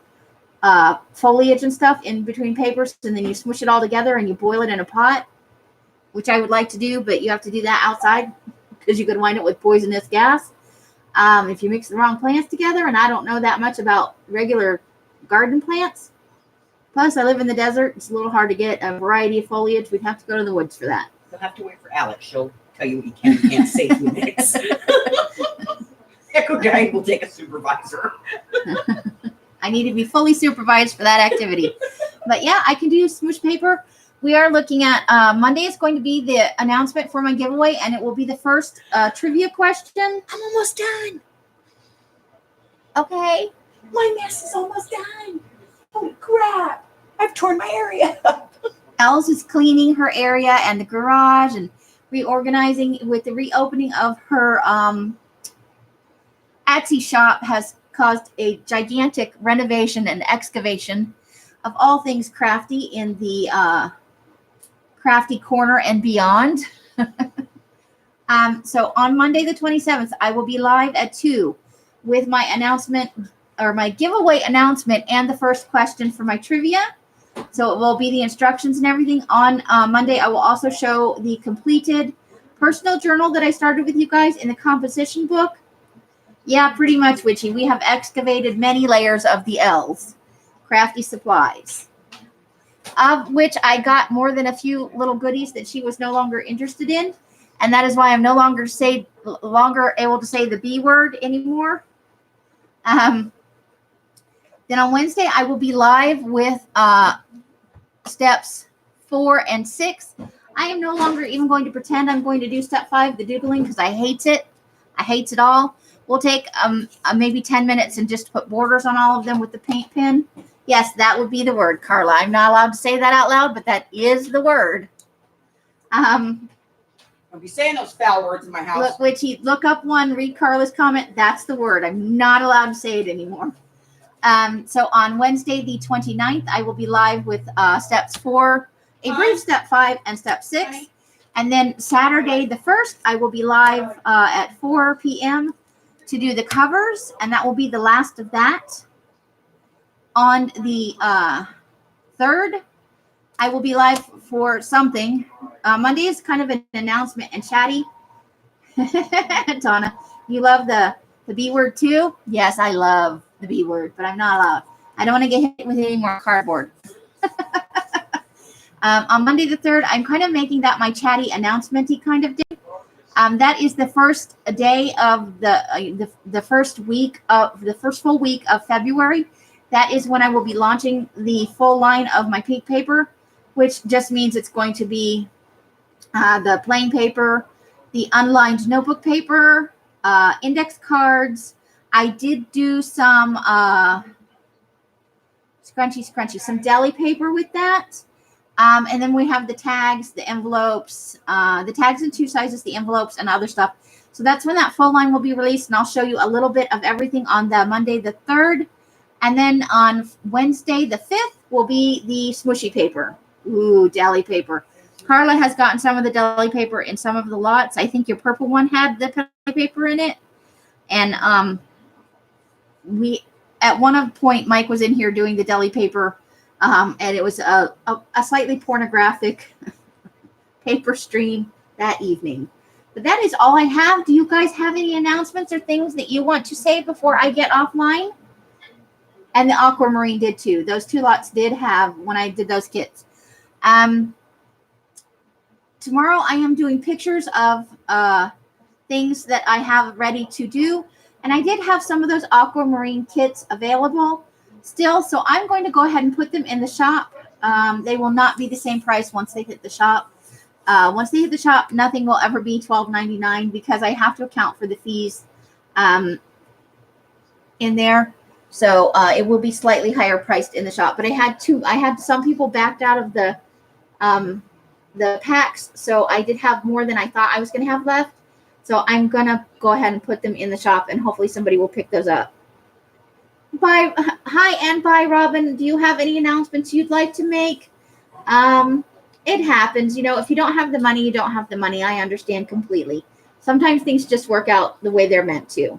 Speaker 1: foliage and stuff in between papers and then you smush it all together and you boil it in a pot, which I would like to do, but you have to do that outside because you could wind up with poisonous gas if you mix the wrong plants together, and I don't know that much about regular garden plants. Plus, I live in the desert. It's a little hard to get a variety of foliage. We'd have to go to the woods for that.
Speaker 2: You'll have to wait for Alex. She'll tell you what you can and can't say if you mix. Echo dyeing will take a supervisor.
Speaker 1: I need to be fully supervised for that activity. But yeah, I can do smoosh paper. We are looking at Monday is going to be the announcement for my giveaway, and it will be the first trivia question.
Speaker 2: I'm almost done.
Speaker 1: Okay.
Speaker 2: My mess is almost done. Holy crap. I've torn my area up.
Speaker 1: Els is cleaning her area and the garage and reorganizing with the reopening of her Etsy shop has caused a gigantic renovation and excavation of all things crafty in the crafty corner and beyond. So on Monday the 27th, I will be live at 2 with my announcement or my giveaway announcement and the first question for my trivia. So it will be the instructions and everything. On Monday, I will also show the completed personal journal that I started with you guys in the composition book. Yeah, pretty much, Witchy. We have excavated many layers of the L's, crafty supplies, of which I got more than a few little goodies that she was no longer interested in. And that is why I'm no longer able to say the B word anymore. Then on Wednesday, I will be live with steps 4 and 6. I am no longer even going to pretend I'm going to do step 5, the doodling, because I hate it. I hate it all. We'll take maybe 10 minutes and just put borders on all of them with the paint pen. Yes, that would be the word, Carla. I'm not allowed to say that out loud, but that is the word.
Speaker 2: Don't be saying those foul words in my house.
Speaker 1: Look, Witchy, look up one, read Carla's comment. That's the word. I'm not allowed to say it anymore. So on Wednesday, the 29th, I will be live with steps 4, a brief step 5, and step 6. And then Saturday, the 1st, I will be live at 4 p.m. to do the covers, and that will be the last of that. On the 3rd, I will be live for something. Monday is kind of an announcement and chatty. Donna, you love the B word too? Yes, I love the B word, but I'm not allowed. I don't want to get hit with any more cardboard. On Monday the 3rd, I'm kind of making that my chatty announcement-y kind of day. That is the first day of the first week of the first full week of February. That is when I will be launching the full line of my pink paper, which just means it's going to be the plain paper, the unlined notebook paper, index cards. I did do some scrunchy, some deli paper with that. And then we have the tags, the envelopes, the tags in 2 sizes, the envelopes, and other stuff. So that's when that full line will be released, and I'll show you a little bit of everything on the Monday the 3rd. And then on Wednesday the 5th will be the smushy paper. Ooh, deli paper. Carla has gotten some of the deli paper in some of the lots. I think your purple one had the deli paper in it. And we, at one point, Mike was in here doing the deli paper, and it was a slightly pornographic paper stream that evening. But that is all I have. Do you guys have any announcements or things that you want to say before I get offline? And the aquamarine did too. Those 2 lots did have when I did those kits. Tomorrow I am doing pictures of things that I have ready to do. And I did have some of those aquamarine kits available still. So I'm going to go ahead and put them in the shop. They will not be the same price once they hit the shop. Once they hit the shop, nothing will ever be $12.99 because I have to account for the fees in there. So it will be slightly higher priced in the shop. But I had some people backed out of the packs. So I did have more than I thought I was going to have left. So I'm going to go ahead and put them in the shop, and hopefully somebody will pick those up. Bye. Hi, and bye, Robin. Do you have any announcements you'd like to make? It happens. If you don't have the money, you don't have the money. I understand completely. Sometimes things just work out the way they're meant to.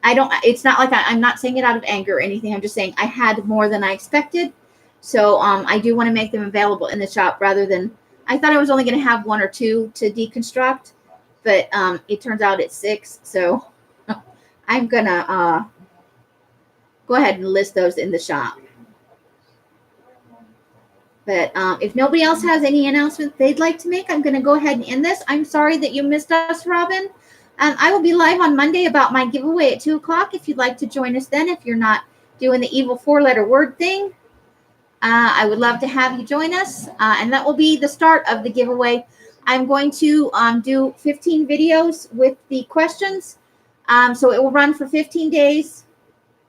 Speaker 1: It's not like I'm not saying it out of anger or anything. I'm just saying I had more than I expected. So I do want to make them available in the shop rather than, I thought I was only going to have 1 or 2 to deconstruct, but it turns out it's 6. So I'm going to go ahead and list those in the shop. But if nobody else has any announcements they'd like to make, I'm going to go ahead and end this. I'm sorry that you missed us, Robin. I will be live on Monday about my giveaway at 2 o'clock if you'd like to join us then, if you're not doing the evil 4-letter word thing. I would love to have you join us, and that will be the start of the giveaway. I'm going to do 15 videos with the questions, so it will run for 15 days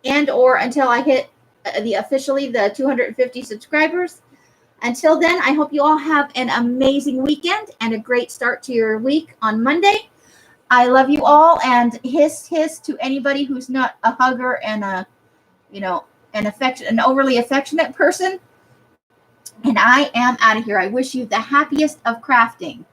Speaker 1: and or until I hit officially the 250 subscribers. Until then, I hope you all have an amazing weekend and a great start to your week on Monday. I love you all, and hiss to anybody who's not a hugger and an overly affectionate person. And I am out of here. I wish you the happiest of crafting.